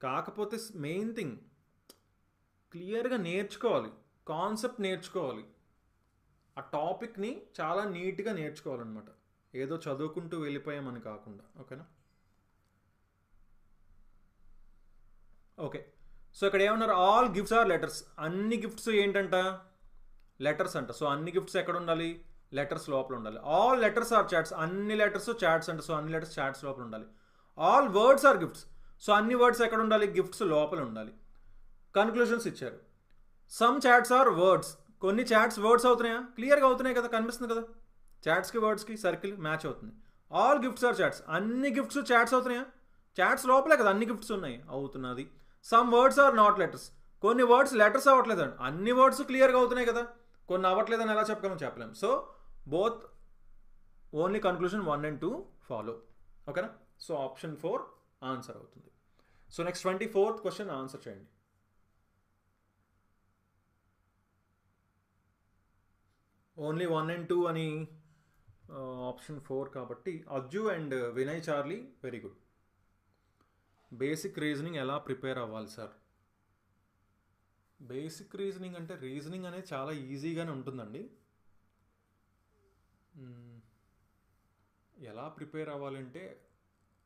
కాకపోతే మెయిన్ థింగ్ క్లియర్గా నేర్చుకోవాలి, కాన్సెప్ట్ నేర్చుకోవాలి, ఆ టాపిక్ని చాలా నీట్గా నేర్చుకోవాలన్నమాట. ఏదో చదువుకుంటూ వెళ్ళిపోయామని కాకుండా. ఓకేనా? ఓకే. సో ఇక్కడ ఏమన్నారు, ఆల్ గిఫ్ట్స్ ఆర్ లెటర్స్. అన్ని గిఫ్ట్స్ ఏంటంట, లెటర్స్ అంట. సో అన్ని గిఫ్ట్స్ ఎక్కడ ఉండాలి, లెటర్స్ లోపల ఉండాలి. All letters are chats. అన్ని లెటర్స్ చాట్స్ అంట. సో అన్ని లెటర్స్ చాట్స్ లోపల ఉండాలి. All words are gifts. So అన్ని వర్డ్స్ ఎక్కడ ఉండాలి, గిఫ్ట్స్ లోపల ఉండాలి. కన్క్లూషన్స్ ఇచ్చారు. Some chats are words. కొన్ని చాట్స్ వర్డ్స్ అవుతున్నాయా, క్లియర్గా అవుతున్నాయి కదా, కనిపిస్తుంది కదా, చాట్స్కి వర్డ్స్కి సర్కిల్ మ్యాచ్ అవుతుంది. All gifts are chats. అన్ని గిఫ్ట్స్ చాట్స్ అవుతున్నాయా, చాట్స్ లోపలే కదా అన్ని గిఫ్ట్స్ ఉన్నాయి, అవుతున్నది. Some words are not letters. కొన్ని వర్డ్స్ లెటర్స్ అవ్వట్లేదండి. అన్ని వర్డ్స్ క్లియర్గా అవుతున్నాయి కదా, కొన్ని అవ్వట్లేదని ఎలా చెప్పలేము. So both only conclusion 1 and 2 follow. ఓకేనా? సో ఆప్షన్ 4 ఆన్సర్ అవుతుంది. So next 24th question answer చేయండి. ఓన్లీ 1 and 2 అని ఆప్షన్ 4 కాబట్టి Ajju and Vinay Charlie very good. Basic reasoning ఎలా ప్రిపేర్ అవ్వాలి సార్? బేసిక్ రీజనింగ్ అంటే రీజనింగ్ అనేది చాలా ఈజీగానే ఉంటుందండి. ఎలా ప్రిపేర్ అవ్వాలంటే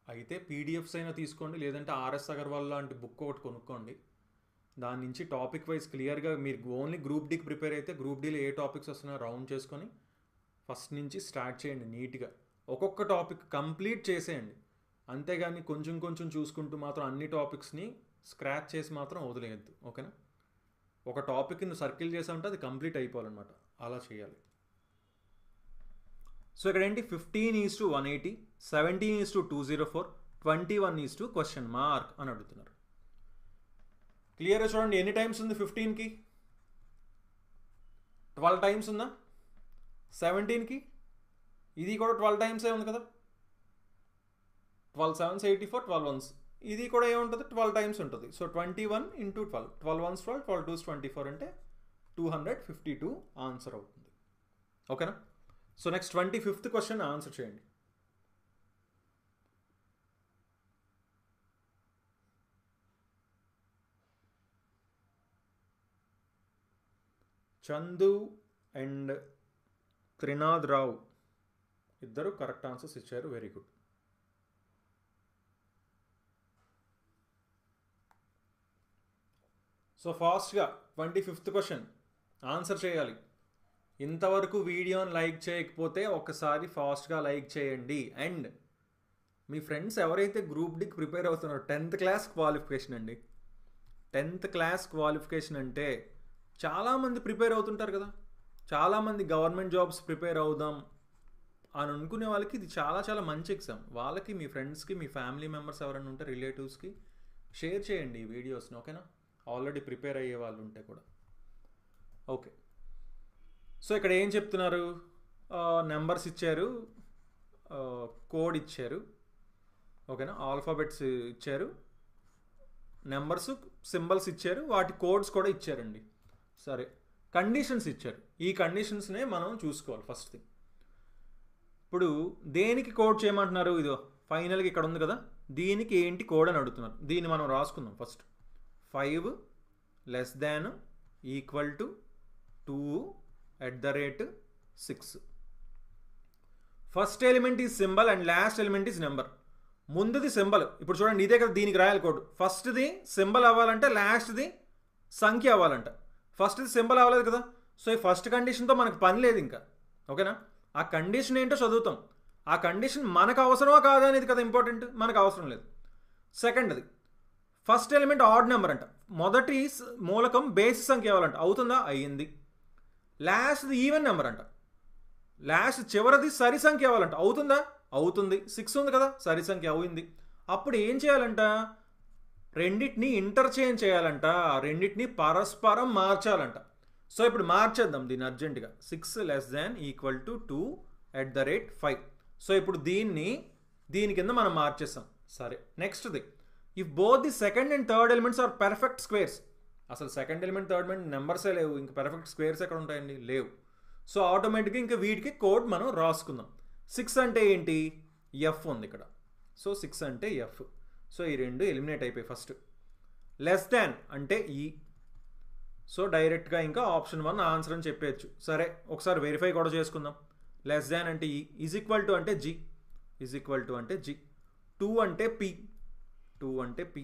అయితే పీడిఎఫ్స్ అయినా తీసుకోండి, లేదంటే ఆర్ఎస్ అగర్వాల్ లాంటి బుక్ ఒకటి కొనుక్కోండి. దాని నుంచి టాపిక్ వైజ్ క్లియర్గా మీరు ఓన్లీ గ్రూప్ డీకి ప్రిపేర్ అయితే గ్రూప్ డీలో ఏ టాపిక్స్ వస్తున్నాయో రౌండ్ చేసుకొని ఫస్ట్ నుంచి స్టార్ట్ చేయండి. నీట్గా ఒక్కొక్క టాపిక్ కంప్లీట్ చేసేయండి. అంతేగాని కొంచెం కొంచెం చూసుకుంటూ మాత్రం అన్ని టాపిక్స్ని స్క్రాచ్ చేసి మాత్రం వదిలేయద్దు. ఓకేనా? ఒక టాపిక్ని సర్కిల్ చేసామంటే అది కంప్లీట్ అయిపోవాలన్నమాట, అలా చేయాలి. సో ఇక్కడ ఏంటి, 15:180, 17:204, 21:? అని అడుగుతున్నారు. క్లియర్గా చూడండి, ఎన్ని టైమ్స్ ఉంది 15కి? 12 టైమ్స్ ఉందా? 17కి ఇది కూడా 12 టైమ్సే ఉంది కదా. 12 7s 84, 12 1s ఇది కూడా ఏముంటుంది, 12 టైమ్స్ ఉంటుంది. సో 21 × 12, 12 1s 12, 12 2s 24 అంటే 252 ఆన్సర్ అవుతుంది. ఓకేనా? So next 25th question answer చేయండి. చందు అండ్ త్రినాథ్ రావు ఇద్దరు కరెక్ట్ ఆన్సర్స్ ఇచ్చారు. Very good. సో ఫాస్ట్గా 25th క్వశ్చన్ ఆన్సర్ చేయాలి. ఇంతవరకు వీడియోని లైక్ చేయకపోతే ఒకసారి ఫాస్ట్గా లైక్ చేయండి. అండ్ మీ ఫ్రెండ్స్ ఎవరైతే గ్రూప్ డీకి ప్రిపేర్ అవుతున్నారో 10th క్లాస్ క్వాలిఫికేషన్ అండి. 10th క్లాస్ క్వాలిఫికేషన్ అంటే చాలామంది ప్రిపేర్ అవుతుంటారు కదా, చాలామంది గవర్నమెంట్ జాబ్స్ ప్రిపేర్ అవుదాం అని అనుకునే వాళ్ళకి ఇది చాలా చాలా మంచి ఎగ్జామ్. వాళ్ళకి, మీ ఫ్రెండ్స్కి, మీ ఫ్యామిలీ మెంబర్స్ ఎవరైనా ఉంటే రిలేటివ్స్కి షేర్ చేయండి ఈ వీడియోస్ని. ఓకేనా? ఆల్రెడీ ప్రిపేర్ అయ్యే వాళ్ళు ఉంటే కూడా. ఓకే. సో ఇక్కడ ఏం చెప్తున్నారు, నెంబర్స్ ఇచ్చారు, కోడ్ ఇచ్చారు. ఓకేనా? ఆల్ఫాబెట్స్ ఇచ్చారు, నెంబర్స్ సింబల్స్ ఇచ్చారు, వాటి కోడ్స్ కూడా ఇచ్చారండి. సరే, కండిషన్స్ ఇచ్చారు. ఈ కండిషన్స్నే మనం చూసుకోవాలి ఫస్ట్ థింగ్. ఇప్పుడు దేనికి కోడ్ చేయమంటున్నారు, ఇదో ఫైనల్గా ఇక్కడ ఉంది కదా, దీనికి ఏంటి కోడ్ అని అడుగుతున్నారు. దీన్ని మనం రాసుకుందాం first. 5 <= 2 @ 6. First element is symbol and last element is number. ముందుది సింబల్. ఇప్పుడు చూడండి, ఇదే కదా దీనికి రాయాలి కోడ్. ఫస్ట్ది సింబల్ అవ్వాలంటే లాస్ట్ది సంఖ్య అవ్వాలంట. ఫస్ట్ ఇది సింబల్ అవ్వలేదు కదా, సో ఈ ఫస్ట్ కండిషన్తో మనకు పని లేదు ఇంకా. ఓకేనా, ఆ కండిషన్ ఏంటో చదువుతాం. ఆ కండిషన్ మనకు అవసరమా కాదా అనేది కదా ఇంపార్టెంట్, మనకు అవసరం లేదు. సెకండ్ది ఫస్ట్ ఎలిమెంట్ ఆడ్ నెంబర్ అంట, మొదటి మూలకం బేసి సంఖ్య అవ్వాలంట. అవుతుందా? అయ్యింది. లాస్ట్ది ఈవెన్ నెంబర్ అంట, లాస్ట్ చివరిది సరి సంఖ్య అవ్వాలంట. అవుతుందా? అవుతుంది. 6 ఉంది కదా, సరి సంఖ్య అయింది. అప్పుడు ఏం చేయాలంట? రెండింటిని ఇంటర్చేంజ్ చేయాలంట, రెండింటిని పరస్పరం మార్చాలంట. సో ఇప్పుడు మార్చేద్దాం దీన్ని అర్జెంటుగా. 6 ≤ 2 @ 5. సో ఇప్పుడు దీని కింద మనం మార్చేస్తాం. సరే, నెక్స్ట్ది if both the second and third elements are perfect squares. అసలు సెకండ్ ఎలిమెంట్ థర్డ్ ఎలిమెంట్ నెంబర్సే లేవు, ఇంకా పర్ఫెక్ట్ స్క్వేర్స్ ఎక్కడ ఉంటాయండి? లేవు. సో ఆటోమేటిక్గా ఇంకా వీటికి కోడ్ మనం రాసుకుందాం. 6 అంటే ఏంటి? ఎఫ్ ఉంది ఇక్కడ. సో 6 అంటే ఎఫ్. సో ఈ రెండు ఎలిమినేట్ అయిపోయి ఫస్ట్. లెస్ దాన్ అంటే ఈ. సో డైరెక్ట్గా ఇంకా ఆప్షన్ 1 ఆన్సర్ అని చెప్పేయచ్చు. సరే, ఒకసారి వెరిఫై కూడా చేసుకుందాం. లెస్ దాన్ అంటే ఈ, ఈజ్ ఈక్వల్ టు అంటే జీ, ఈజ్ ఈక్వల్ టు అంటే జీ, 2 అంటే పి, 2 అంటే పి,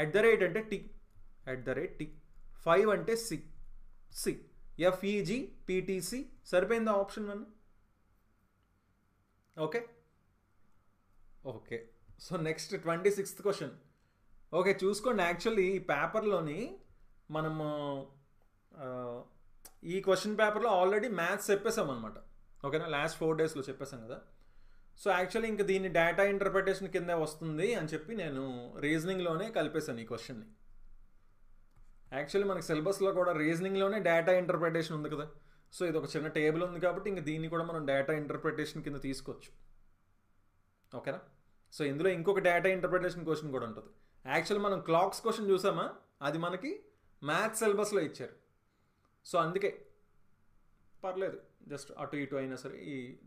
@ అంటే టి, @t, 5 అంటే సి, సి, ఎఫ్ఈజీ పిటిసి. సరిపోయిందా option 1? Okay okay. So next 26th question. Okay, చూసుకోండి. యాక్చువల్లీ ఈ పేపర్లోని మనము ఈ క్వశ్చన్ పేపర్లో ఆల్రెడీ మ్యాథ్స్ చెప్పేసాం అనమాట. ఓకేనా, లాస్ట్ 4 daysలో చెప్పేసాం కదా. సో యాక్చువల్లీ ఇంకా దీన్ని డేటా ఇంటర్ప్రిటేషన్ కింద వస్తుంది అని చెప్పి నేను రీజనింగ్లోనే కలిపేశాను ఈ క్వశ్చన్ని. యాక్చువల్లీ మనకి సిలబస్లో కూడా రీజనింగ్లోనే డేటా ఇంటర్ప్రిటేషన్ ఉంది కదా. సో ఇది ఒక చిన్న టేబుల్ ఉంది కాబట్టి ఇంకా దీన్ని కూడా మనం డేటా ఇంటర్ప్రిటేషన్ కింద తీసుకోవచ్చు. ఓకేనా. సో ఇందులో ఇంకొక డేటా ఇంటర్ప్రిటేషన్ క్వశ్చన్ కూడా ఉంటుంది. యాక్చువల్ మనం క్లాక్స్ క్వశ్చన్ చూసామా, అది మనకి మ్యాథ్స్ సిలబస్లో ఇచ్చారు. సో అందుకే పర్లేదు, జస్ట్ అటు ఇటు అయినా సరే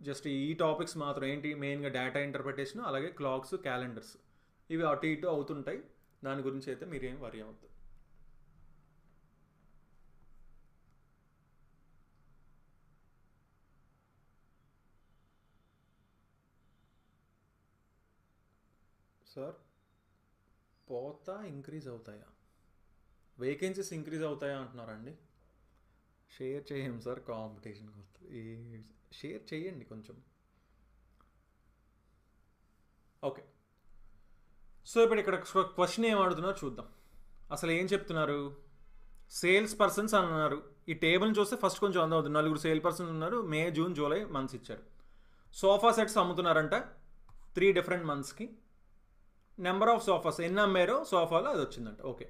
జస్ట్ ఈ టాపిక్స్ మాత్రం ఏంటి మెయిన్గా డేటా ఇంటర్ప్రిటేషన్, అలాగే క్లాక్స్, క్యాలెండర్స్, ఇవి అటు ఇటు అవుతుంటాయి. దాని గురించి అయితే మీరేం వరి అవ్వద్దు. సార్ పోతా ఇంక్రీజ్ అవుతాయా, వేకెన్సీస్ ఇంక్రీజ్ అవుతాయా అంటున్నారండి. షేర్ చేయం సార్, కాంపిటీషన్కి వస్తుంది. షేర్ చేయండి కొంచెం. ఓకే, సో ఇప్పుడు ఇక్కడ క్వశ్చన్ ఏం అడుగుతున్నారో చూద్దాం. అసలు ఏం చెప్తున్నారు? సేల్స్ పర్సన్స్ అన్నారు. ఈ టేబుల్ని చూస్తే ఫస్ట్ కొంచెం అందవుతుంది. 4 సేల్ పర్సన్స్ ఉన్నారు. మే, జూన్, జూలై మంత్స్ ఇచ్చారు. సోఫా సెట్స్ అమ్ముతున్నారంట 3 different మంత్స్కి. నెంబర్ ఆఫ్ సోఫాస్ ఎన్ని అమ్మారో సోఫాలో అది వచ్చిందంట. Okay,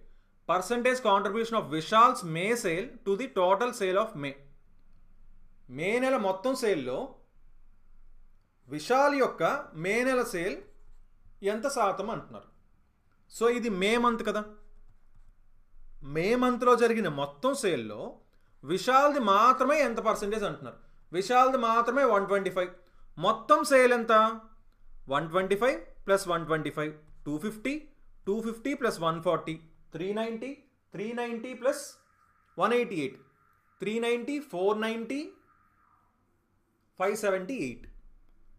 percentage contribution of Vishal's May sale to the total sale of May. May నెల మొత్తం సేల్లో విశాల్ యొక్క మే నెల సేల్ ఎంత శాతం అంటున్నారు. సో ఇది మే మంత్ కదా, మే మంత్లో జరిగిన మొత్తం సేల్లో విశాల్ది మాత్రమే ఎంత పర్సంటేజ్ అంటున్నారు. విశాల్ది మాత్రమే 125. మొత్తం సేల్ ఎంత? 125 + 125 250, 250 + 140 390, 390 + 188 390, 490, 578.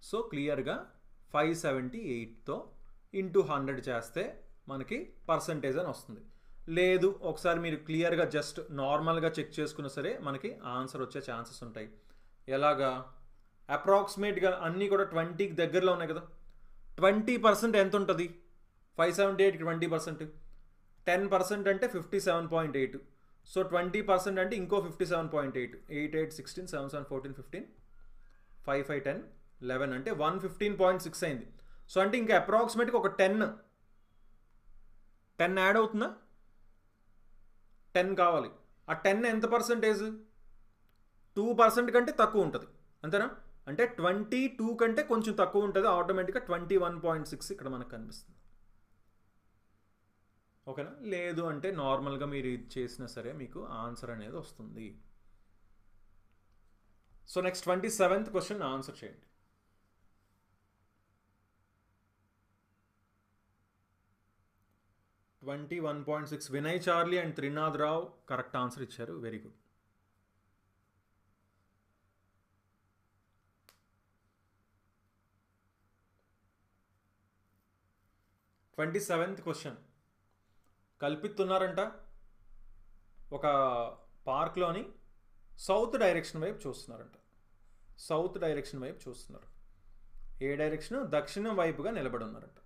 సో క్లియర్గా 578తో ఇంటూ 100 చేస్తే మనకి పర్సంటేజ్ అని వస్తుంది. లేదు, ఒకసారి మీరు క్లియర్గా జస్ట్ నార్మల్గా చెక్ చేసుకున్నా సరే మనకి ఆన్సర్ వచ్చే ఛాన్సెస్ ఉంటాయి. ఎలాగా? అప్రాక్సిమేట్గా అన్నీ కూడా 20కి దగ్గరలో ఉన్నాయి కదా. 20% ఎంత ఉంటుంది? 578కి 20%, 10% అంటే 57.8. సో 20% అంటే ఇంకో 57.8. 8, 8, 16, 7, 7, 14, 15, 5, 5, 10, 11 అంటే 115.6 అయింది. సో అంటే ఇంకా అప్రాక్సిమేట్గా ఒక 10 యాడ్ అవుతుందా? 10 కావాలి. ఆ 10 ఎంత పర్సంటేజ్? 2% కంటే తక్కువ ఉంటుంది, అంతేనా? అంటే 22 కంటే కొంచెం తక్కువ ఉంటుంది. ఆటోమేటిక్గా 21.6 ఇక్కడ మనకు కనిపిస్తుంది. ఓకేనా. లేదు అంటే నార్మల్గా మీరు ఇది చేసినా సరే మీకు ఆన్సర్ అనేది వస్తుంది. So next 27th question answer చేయండి. $21.6 Vinay Charlie and Trinath Rao correct answer ఇచ్చారు. Very good. Twenty seventh question. కల్పిస్తున్నారంట ఒక పార్క్లోని సౌత్ డైరెక్షన్ వైపు చూస్తున్నారంట. సౌత్ డైరెక్షన్ వైపు చూస్తున్నారు. ఏ డైరెక్షన్? దక్షిణం వైపుగా నిలబడి ఉన్నారంట.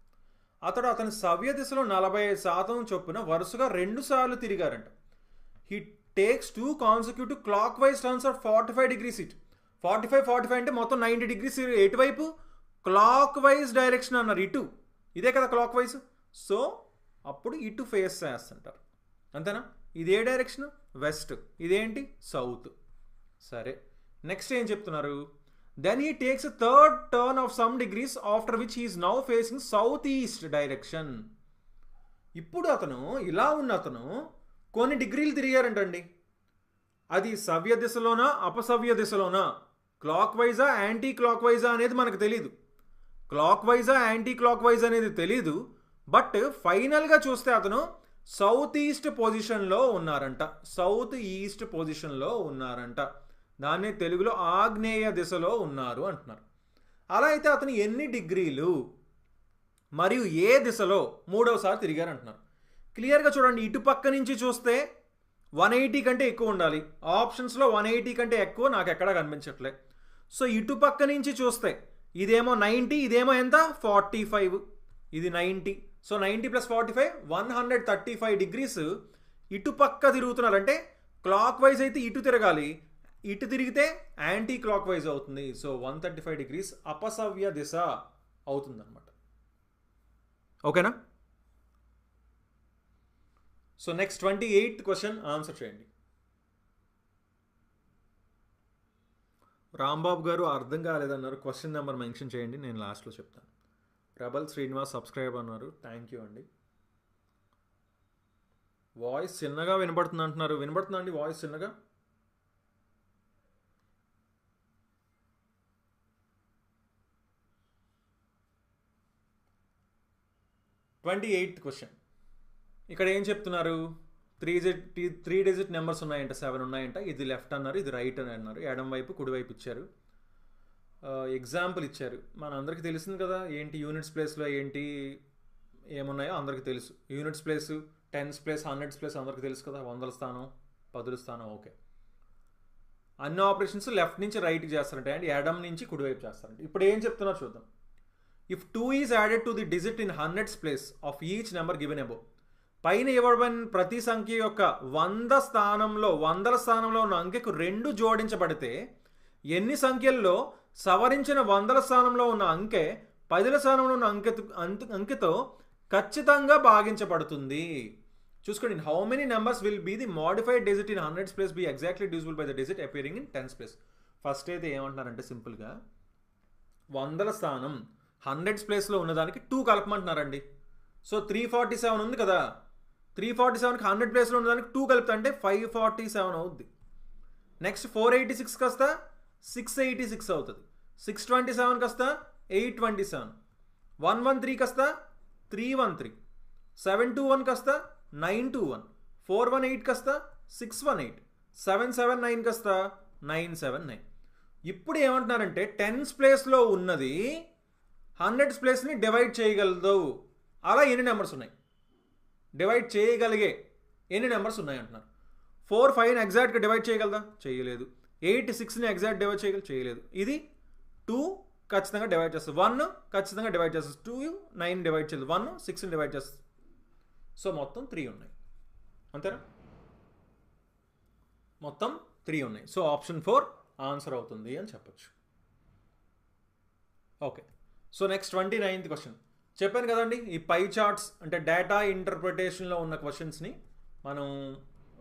అతని సవ్య దిశలో 45% చొప్పున వరుసగా 2 సార్లు తిరిగారంట. He takes 2 consecutive clockwise turns of 45 degrees it. 45 అంటే మొత్తం 90 degrees ఎటువైపు? క్లాక్ వైజ్ డైరెక్షన్ అన్నారు, ఇటు. ఇదే కదా క్లాక్ వైజ్. సో అప్పుడు ఇటు ఫేస్ చేస్తుంటారు, అంతేనా? ఇదే డైరెక్షన్ వెస్ట్, ఇదేంటి సౌత్. సరే, నెక్స్ట్ ఏం చెప్తున్నారు? Then he takes 3rd turn of some degrees after which he's now facing south east direction. ఇప్పుడు అతను ఇలా ఉన్న అతను కొన్ని డిగ్రీలు తిరిగారంటండి. అది సవ్య దిశలోనా అపసవ్య దిశలోనా, క్లాక్ వైజా యాంటీ క్లాక్ వైజా అనేది మనకు తెలీదు. క్లాక్ వైజా యాంటీ క్లాక్ వైజ్ అనేది తెలీదు. బట్ ఫైనల్గా చూస్తే అతను సౌత్ ఈస్ట్ పొజిషన్లో ఉన్నారంట. సౌత్ ఈస్ట్ పొజిషన్లో ఉన్నారంట. దాన్ని తెలుగులో ఆగ్నేయ దిశలో ఉన్నారు అంటున్నారు. అలా అయితే అతను ఎన్ని డిగ్రీలు మరియు ఏ దిశలో మూడవసారి తిరిగారు అంటున్నారు. క్లియర్గా చూడండి, ఇటు పక్క నుంచి చూస్తే 180 కంటే ఎక్కువ ఉండాలి. ఆప్షన్స్లో 180 కంటే ఎక్కువ నాకు ఎక్కడా కనిపించట్లే. సో ఇటు పక్క నుంచి చూస్తే ఇదేమో 90, ఇదేమో ఎంత 45, ఇది 90. సో 90 + 45 135 డిగ్రీస్ ఇటు పక్క తిరుగుతున్నారంటే క్లాక్ వైజ్ అయితే ఇటు తిరగాలి, ఇటు తిరిగితే యాంటీ క్లాక్ వైజ్ అవుతుంది. సో 135 డిగ్రీస్ అపసవ్య దిశ అవుతుంది అనమాట. ఓకేనా? So next 28th question answer చేయండి. రాంబాబు గారు అర్థం కాలేదన్నారు, క్వశ్చన్ నెంబర్ మెన్షన్ చేయండి, నేను లాస్ట్లో చెప్తాను. రెబల్ శ్రీనివాస్ సబ్స్క్రైబ్ అన్నారు, థ్యాంక్ యూ అండి. వాయిస్ చిన్నగా వినపడుతుంది అంటున్నారు, వినపడుతుందా అండి వాయిస్ చిన్నగా? క్వశ్చన్ ఇక్కడ ఏం చెప్తున్నారు? 3 డిజిట్ నెంబర్స్ ఉన్నాయంట, 7 ఉన్నాయంట. ఇది లెఫ్ట్ అన్నారు, ఇది రైట్ అని అన్నారు. ఎడం వైపు కుడివైపు ఇచ్చారు. ఎగ్జాంపుల్ ఇచ్చారు. మన అందరికీ తెలిసింది కదా ఏంటి యూనిట్స్ ప్లేస్లో ఏంటి ఏమున్నాయో అందరికీ తెలుసు. Units place, tens place, hundreds place అందరికీ తెలుసు కదా. 100ల స్థానం, 10ల స్థానం. ఓకే, అన్ని ఆపరేషన్స్ లెఫ్ట్ నుంచి రైట్కి చేస్తారంటే అండ్ ఎడం నుంచి కుడివైపు చేస్తారంటే. ఇప్పుడు ఏం చెప్తున్నారు చూద్దాం. If 2 is added to the digit in hundreds place of each number given above, పైన ఇవ్వబడిన ప్రతి సంఖ్య యొక్క 100ల స్థానంలో ఉన్న అంకెకు 2 జోడించబడితే ఎన్ని సంఖ్యల్లో సవరించిన 100ల స్థానంలో ఉన్న అంకె 10ల స్థానంలో ఉన్న అంకెతో ఖచ్చితంగా భాగించబడుతుంది? చూసుకోండి. How many numbers will be the modified digit in hundreds place be exactly divisible by the digit appearing in tens place? First అయితే ఏమంటున్నారంటే సింపుల్గా 100ల స్థానం హండ్రెడ్స్ ప్లేస్లో ఉన్నదానికి 2 కలపమంటున్నారండి. సో 347 ఉంది కదా, 347కి 100 ప్లేస్లో ఉన్నదానికి 2 కలుపుతా అంటే 547 అవుద్ది. నెక్స్ట్ 486 కాస్త 686 అవుతుంది. 627 కాస్త 827, 113 కాస్త 313, 721 కాస్త 921, 418 కాస్త 618, 779 కాస్త 979. ఇప్పుడు ఏమంటున్నారంటే టెన్స్ ప్లేస్లో ఉన్నది హండ్రెడ్స్ ప్లేస్ని డివైడ్ చేయగలదు. అలా ఎన్ని నెంబర్స్ ఉన్నాయి? డివైడ్ చేయగలిగే ఎన్ని నెంబర్స్ ఉన్నాయి అంటున్నారు. 4 5ని ఎగ్జాక్ట్గా డివైడ్ చేయగలదా? చేయలేదు. 8 6ని ఎగ్జాక్ట్ డివైడ్ చేయలేదు. ఇది 2 ఖచ్చితంగా డివైడ్ చేస్తుంది, 1 ఖచ్చితంగా డివైడ్ చేస్తుంది, 2 9 డివైడ్ చేయలేదు, 1 6ని డివైడ్ చేస్తుంది. సో మొత్తం 3 ఉన్నాయి, అంతేనా? మొత్తం 3 ఉన్నాయి. సో ఆప్షన్ 4 ఆన్సర్ అవుతుంది అని చెప్పచ్చు. Okay, so next 29th question. చెప్పాను కదండి, ఈ పై చార్ట్స్ అంటే డేటా ఇంటర్ప్రిటేషన్లో ఉన్న క్వశ్చన్స్ని మనం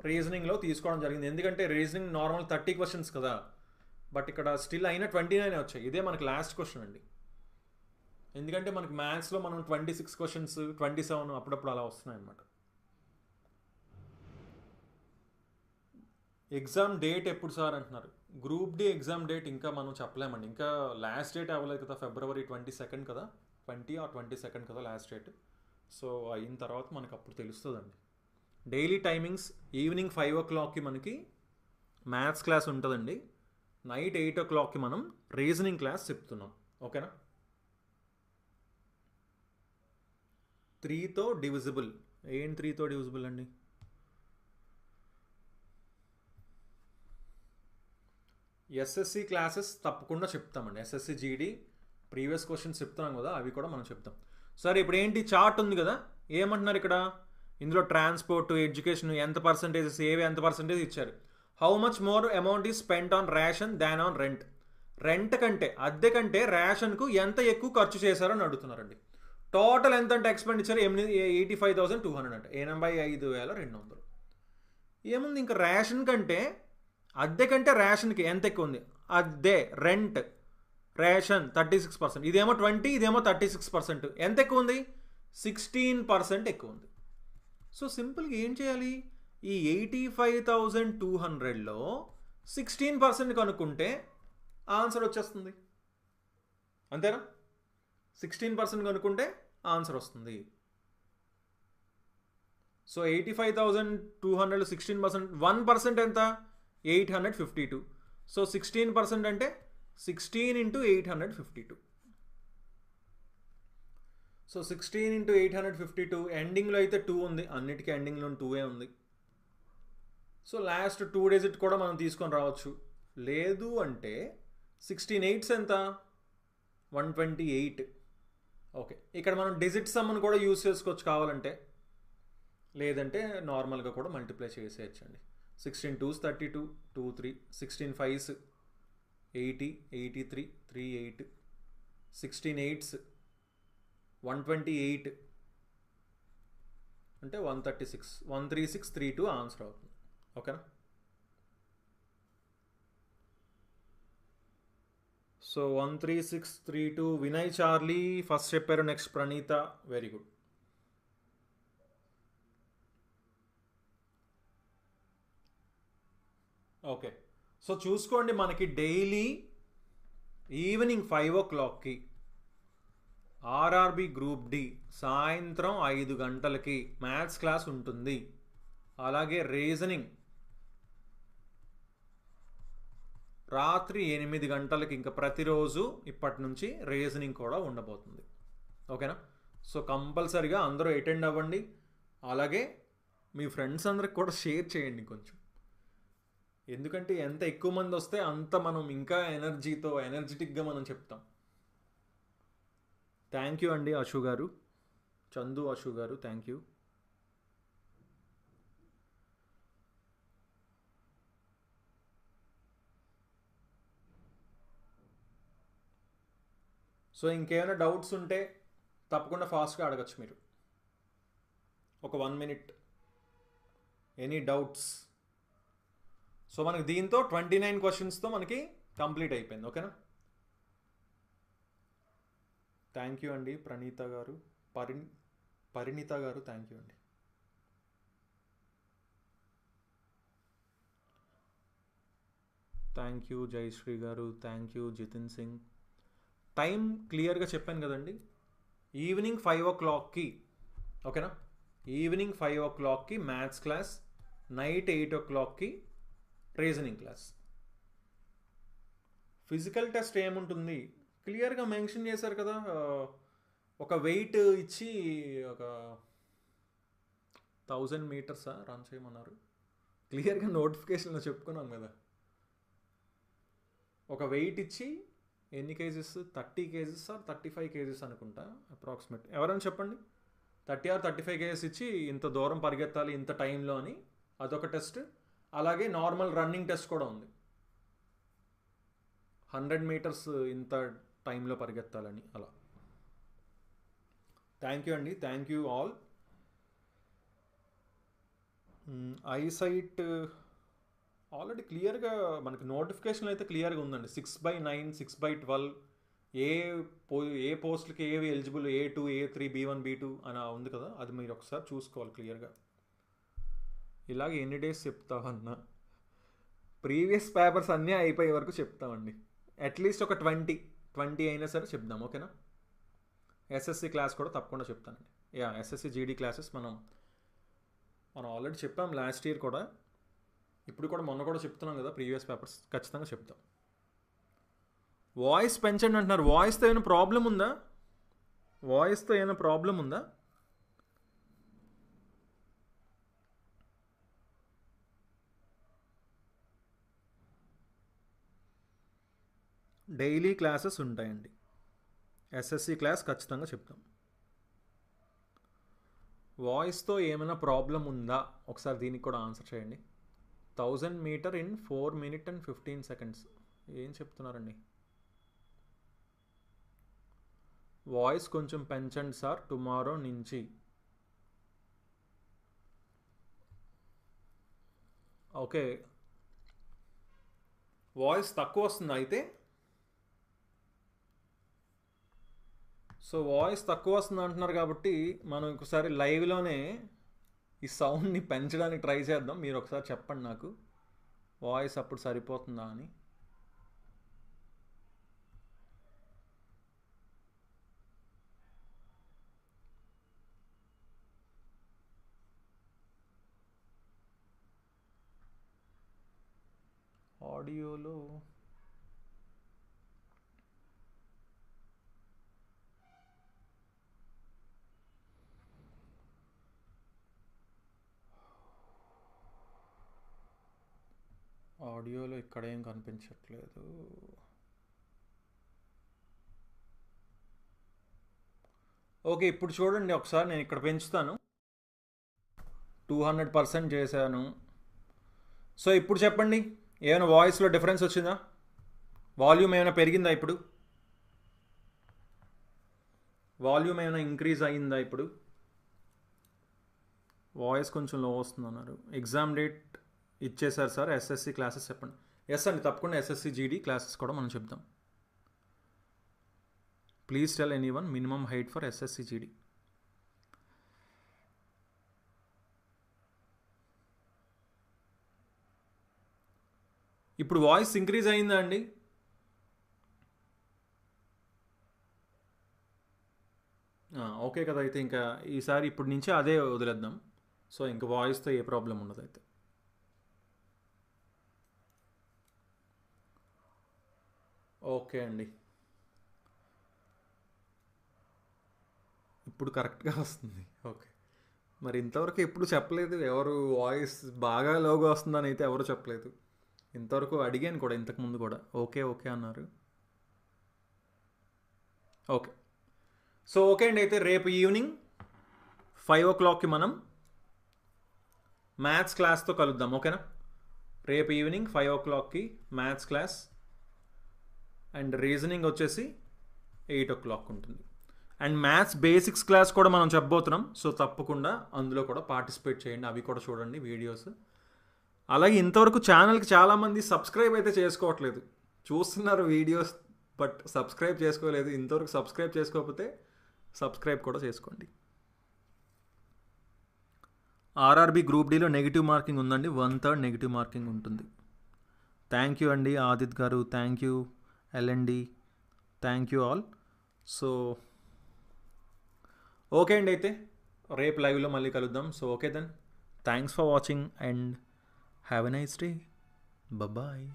రీజనింగ్లో తీసుకోవడం జరిగింది. ఎందుకంటే రీజనింగ్ నార్మల్ 30 క్వశ్చన్స్ కదా, బట్ ఇక్కడ స్టిల్ అయినా 29 వచ్చాయి. ఇదే మనకి లాస్ట్ క్వశ్చన్ అండి. ఎందుకంటే మనకి మ్యాథ్స్లో మనం 26 క్వశ్చన్స్, 27 అప్పుడప్పుడు అలా వస్తున్నాయి అన్నమాట. ఎగ్జామ్ డేట్ ఎప్పుడు సార్ అంటున్నారు. గ్రూప్ డి ఎగ్జామ్ డేట్ ఇంకా మనం చెప్పలేమండి. ఇంకా లాస్ట్ డేట్ అవ్వలేదు కదా, February 22 కదా, 20 or 22 కదా లాస్ట్ డేట్. సో అయిన తర్వాత మనకు అప్పుడు తెలుస్తుందండి. డైలీ టైమింగ్స్ ఈవినింగ్ 5 o'clockకి మనకి మ్యాథ్స్ క్లాస్ ఉంటుందండి. నైట్ 8 o'clockకి మనం రీజనింగ్ క్లాస్ చెప్తున్నాం. ఓకేనా? 3తో డివిజిబుల్. ఏం 3తో డివిజిబుల్ అండి? ఎస్ఎస్సి క్లాసెస్ తప్పకుండా చెప్తామండి. ఎస్ఎస్సి జీడీ ప్రీవియస్ క్వశ్చన్స్ చెప్తున్నాం కదా, అవి కూడా మనం చెప్తాం. సరే, ఇప్పుడు ఏంటి చార్ట్ ఉంది కదా, ఏమంటున్నారు ఇక్కడ, ఇందులో ట్రాన్స్పోర్ట్, ఎడ్యుకేషన్ ఎంత పర్సంటేజెస్, ఏవి ఎంత పర్సంటేజ్ ఇచ్చారు. How much more amount is spent on ration than on rent. Rent కంటే, అద్దె కంటే రేషన్కు ఎంత ఎక్కువ ఖర్చు చేశారని అడుగుతున్నారండి. టోటల్ ఎంత అంటే ఎక్స్పెండిచర్ 85,200 అంటే 85,200. ఏముంది ఇంకా, రేషన్ కంటే అద్దె కంటే రేషన్కి ఎంత ఎక్కువ ఉంది. అద్దె, రెంట్, రేషన్ 36%, ఇదేమో 20, ఇదేమో 36%. ఎంత ఎక్కువ ఉంది, 16% ఎక్కువ ఉంది. సో సింపుల్గా ఏం చేయాలి, ఈ 85,200లో 16% కనుక్కుంటే ఆన్సర్ వచ్చేస్తుంది. అంతేనా, 16% కనుక్కుంటే ఆన్సర్ వస్తుంది. సో 85,200 16%, 1% ఎంత, 852. సో 16% అంటే 16 into 852. సో 16 into 852, ఎండింగ్లో అయితే 2 ఉంది, అన్నిటికీ ఎండింగ్లో 2 ఉంది. సో లాస్ట్ 2 డిజిట్ కూడా మనం తీసుకొని రావచ్చు. లేదు అంటే 16 8s ఎంత, 128. ఓకే, ఇక్కడ మనం డిజిట్ సమ్ని కూడా యూజ్ చేసుకోవచ్చు కావాలంటే, లేదంటే నార్మల్గా కూడా మల్టిప్లై చేసేయచ్చండి. 16 2s 32, 2 3, 16 5s 80, 83, 3 8, 16 8s 128 అంటే 136, 13632 ఆన్సర్ అవుతుంది. ఓకేనా. సో 13632 వినయ్ చార్లీ ఫస్ట్ చెప్పారు, next Praneetha. Very good. Okay, so చూసుకోండి, మనకి డైలీ ఈవినింగ్ 5 o'clockకి ఆర్ఆర్బి గ్రూప్ డి సాయంత్రం 5 గంటలకి మ్యాథ్స్ క్లాస్ ఉంటుంది. అలాగే రీజనింగ్ రాత్రి 8 గంటలకి, ఇంకా ప్రతిరోజు ఇప్పటి నుంచి రీజనింగ్ కూడా ఉండబోతుంది. ఓకేనా. సో కంపల్సరిగా అందరూ అటెండ్ అవ్వండి. అలాగే మీ ఫ్రెండ్స్ అందరికి కూడా షేర్ చేయండి కొంచెం, ఎందుకంటే ఎంత ఎక్కువ మంది వస్తే అంత మనం ఇంకా ఎనర్జీతో ఎనర్జెటిక్గా మనం చెప్తాం. థ్యాంక్ యూ అండి అశు గారు, చందు అశు గారు, థ్యాంక్ యూ. సో ఇంకేమైనా డౌట్స్ ఉంటే తప్పకుండా ఫాస్ట్గా అడగచ్చు మీరు. ఒక 1 minute, ఎనీ డౌట్స్. సో మనకి దీంతో 29 క్వశ్చన్స్తో మనకి కంప్లీట్ అయిపోయింది. ఓకేనా. థ్యాంక్ యూ అండి ప్రణీత గారు, పరిణీత గారు, థ్యాంక్ యూ అండి. థ్యాంక్ యూ జయశ్రీ గారు, thank you Jitin Singh. Time క్లియర్గా చెప్పాను కదండి, ఈవినింగ్ 5 o'clockకి. ఓకేనా, ఈవినింగ్ 5 o'clockకి మ్యాథ్స్ క్లాస్, నైట్ 8 o'clockకి రీజనింగ్ క్లాస్. ఫిజికల్ టెస్ట్ ఏముంటుంది క్లియర్గా మెన్షన్ చేశారు కదా, ఒక వెయిట్ ఇచ్చి ఒక 1000 meters రన్ చేయమన్నారు. క్లియర్గా నోటిఫికేషన్లో చెప్పుకున్నాం కదా. ఒక వెయిట్ ఇచ్చి ఎన్ని కేజెస్, 30 kgs ఆర్ 35 kgs అనుకుంటా అప్రాక్సిమేట్. ఎవరైనా చెప్పండి, 30 or 35 kgs ఇచ్చి ఇంత దూరం పరిగెత్తాలి ఇంత టైంలో అని, అదొక టెస్ట్. అలాగే నార్మల్ రన్నింగ్ టెస్ట్ కూడా ఉంది, 100 meters ఇంత టైంలో పరిగెత్తాలని అలా. థ్యాంక్ యూ అండి, thank you all. Eyesight already క్లియర్గా మనకి నోటిఫికేషన్ అయితే క్లియర్గా ఉందండి. 6/9, 6/12 ఏ పోస్టులకి ఏవి eligible, A2, A3, B1, B2 అని ఉంది కదా, అది మీరు ఒకసారి చూసుకోవాలి క్లియర్గా. ఇలాగే ఎన్ని డేస్ చెప్తామన్నా, ప్రీవియస్ పేపర్స్ అన్నీ అయిపోయే వరకు చెప్తామండి. అట్లీస్ట్ ఒక 20 అయినా సరే చెప్దాం. ఓకేనా. ఎస్ఎస్సి క్లాస్ కూడా తప్పకుండా చెప్తానండి. ఎస్ఎస్సి జీడీ క్లాసెస్ మనం ఆల్రెడీ చెప్పాం లాస్ట్ ఇయర్ కూడా, ఇప్పుడు కూడా మొన్న కూడా చెప్తున్నాం కదా. ప్రీవియస్ పేపర్స్ ఖచ్చితంగా చెప్తాం. వాయిస్ పెంచండి అంటున్నారు. వాయిస్తో ఏమైనా ప్రాబ్లం ఉందా? డైలీ క్లాసెస్ ఉంటాయండి. ఎస్ఎస్సి క్లాస్ ఖచ్చితంగా చెప్తాం. వాయిస్తో ఏమైనా ప్రాబ్లం ఉందా ఒకసారి దీనికి కూడా ఆన్సర్ చేయండి. 1000 metre in 4 minutes and 15 seconds. ఏం చెప్తున్నారండి? వాయిస్ కొంచెం పెంచండి సార్ టుమారో నుంచి. ఓకే, వాయిస్ తక్కువ వస్తుందా అయితే? సో వాయిస్ తక్కువ వస్తుంది అంటున్నారు కాబట్టి మనం ఒకసారి లైవ్లోనే ఈ సౌండ్ని పెంచడానికి ట్రై చేద్దాం. మీరు ఒకసారి చెప్పండి నాకు, వాయిస్ అప్పుడు సరిపోతుందా అని. ఆడియోలో ఇక్కడ ఏం కనిపించట్లేదు. ఓకే, ఇప్పుడు చూడండి ఒకసారి, నేను ఇక్కడ పెంచుతాను. 200% చేశాను. సో ఇప్పుడు చెప్పండి, ఏమైనా వాయిస్లో డిఫరెన్స్ వచ్చిందా? వాల్యూమ్ ఏమైనా పెరిగిందా? ఇప్పుడు వాల్యూమ్ ఏమైనా ఇంక్రీజ్ అయ్యిందా? ఇప్పుడు వాయిస్ కొంచెం లో వస్తుంది అన్నారు. ఎగ్జామ్ డేట్ ఇచ్చేసారు సార్, ఎస్ఎస్సి క్లాసెస్ చెప్పండి. ఎస్ అండి, తప్పకుండా ఎస్ఎస్సి జీడీ క్లాసెస్ కూడా మనం చెప్తాం. Please tell anyone minimum height for SSC GD. ఇప్పుడు వాయిస్ ఇంక్రీజ్ అయిందా అండి? ఓకే కదా, అయితే ఇంకా ఈసారి ఇప్పటి నుంచి అదే వదిలేద్దాం. సో ఇంకా వాయిస్తో ఏ ప్రాబ్లం ఉండదు అయితే. ఓకే అండి, ఇప్పుడు కరెక్ట్గా వస్తుంది. ఓకే, మరి ఇంతవరకు ఎప్పుడు చెప్పలేదు ఎవరు వాయిస్ బాగా లోగా వస్తుందని అయితే ఎవరు చెప్పలేదు. ఇంతవరకు అడిగాను కూడా, ఇంతకుముందు కూడా ఓకే ఓకే అన్నారు. ఓకే, సో ఓకే అండి, అయితే రేపు ఈవినింగ్ 5 o'clockకి మనం మ్యాథ్స్ క్లాస్తో కలుద్దాం. ఓకేనా? రేపు ఈవినింగ్ 5 o'clockకి మ్యాథ్స్ క్లాస్ అండ్ రీజనింగ్ వచ్చేసి 8 o'clock ఉంటుంది. అండ్ మ్యాథ్స్ బేసిక్స్ క్లాస్ కూడా మనం చెప్పబోతున్నాం. సో తప్పకుండా అందులో కూడా పార్టిసిపేట్ చేయండి, అవి కూడా చూడండి వీడియోస్. అలాగే ఇంతవరకు ఛానల్కి చాలామంది సబ్స్క్రైబ్ అయితే చేసుకోవట్లేదు. చూస్తున్నారు వీడియోస్ బట్ సబ్స్క్రైబ్ చేసుకోలేదు. ఇంతవరకు సబ్స్క్రైబ్ చేసుకోకపోతే సబ్స్క్రైబ్ కూడా చేసుకోండి. ఆర్ఆర్బి గ్రూప్ డీలో నెగిటివ్ మార్కింగ్ ఉందండి, 1/3 నెగిటివ్ మార్కింగ్ ఉంటుంది. థ్యాంక్ యూ అండి Aadit garu, thank you LMD, thank you all. So okay అండి, అయితే రేపు లైవ్లో మళ్ళీ కలుద్దాం. So okay then, thanks for watching and have a nice day. Bye.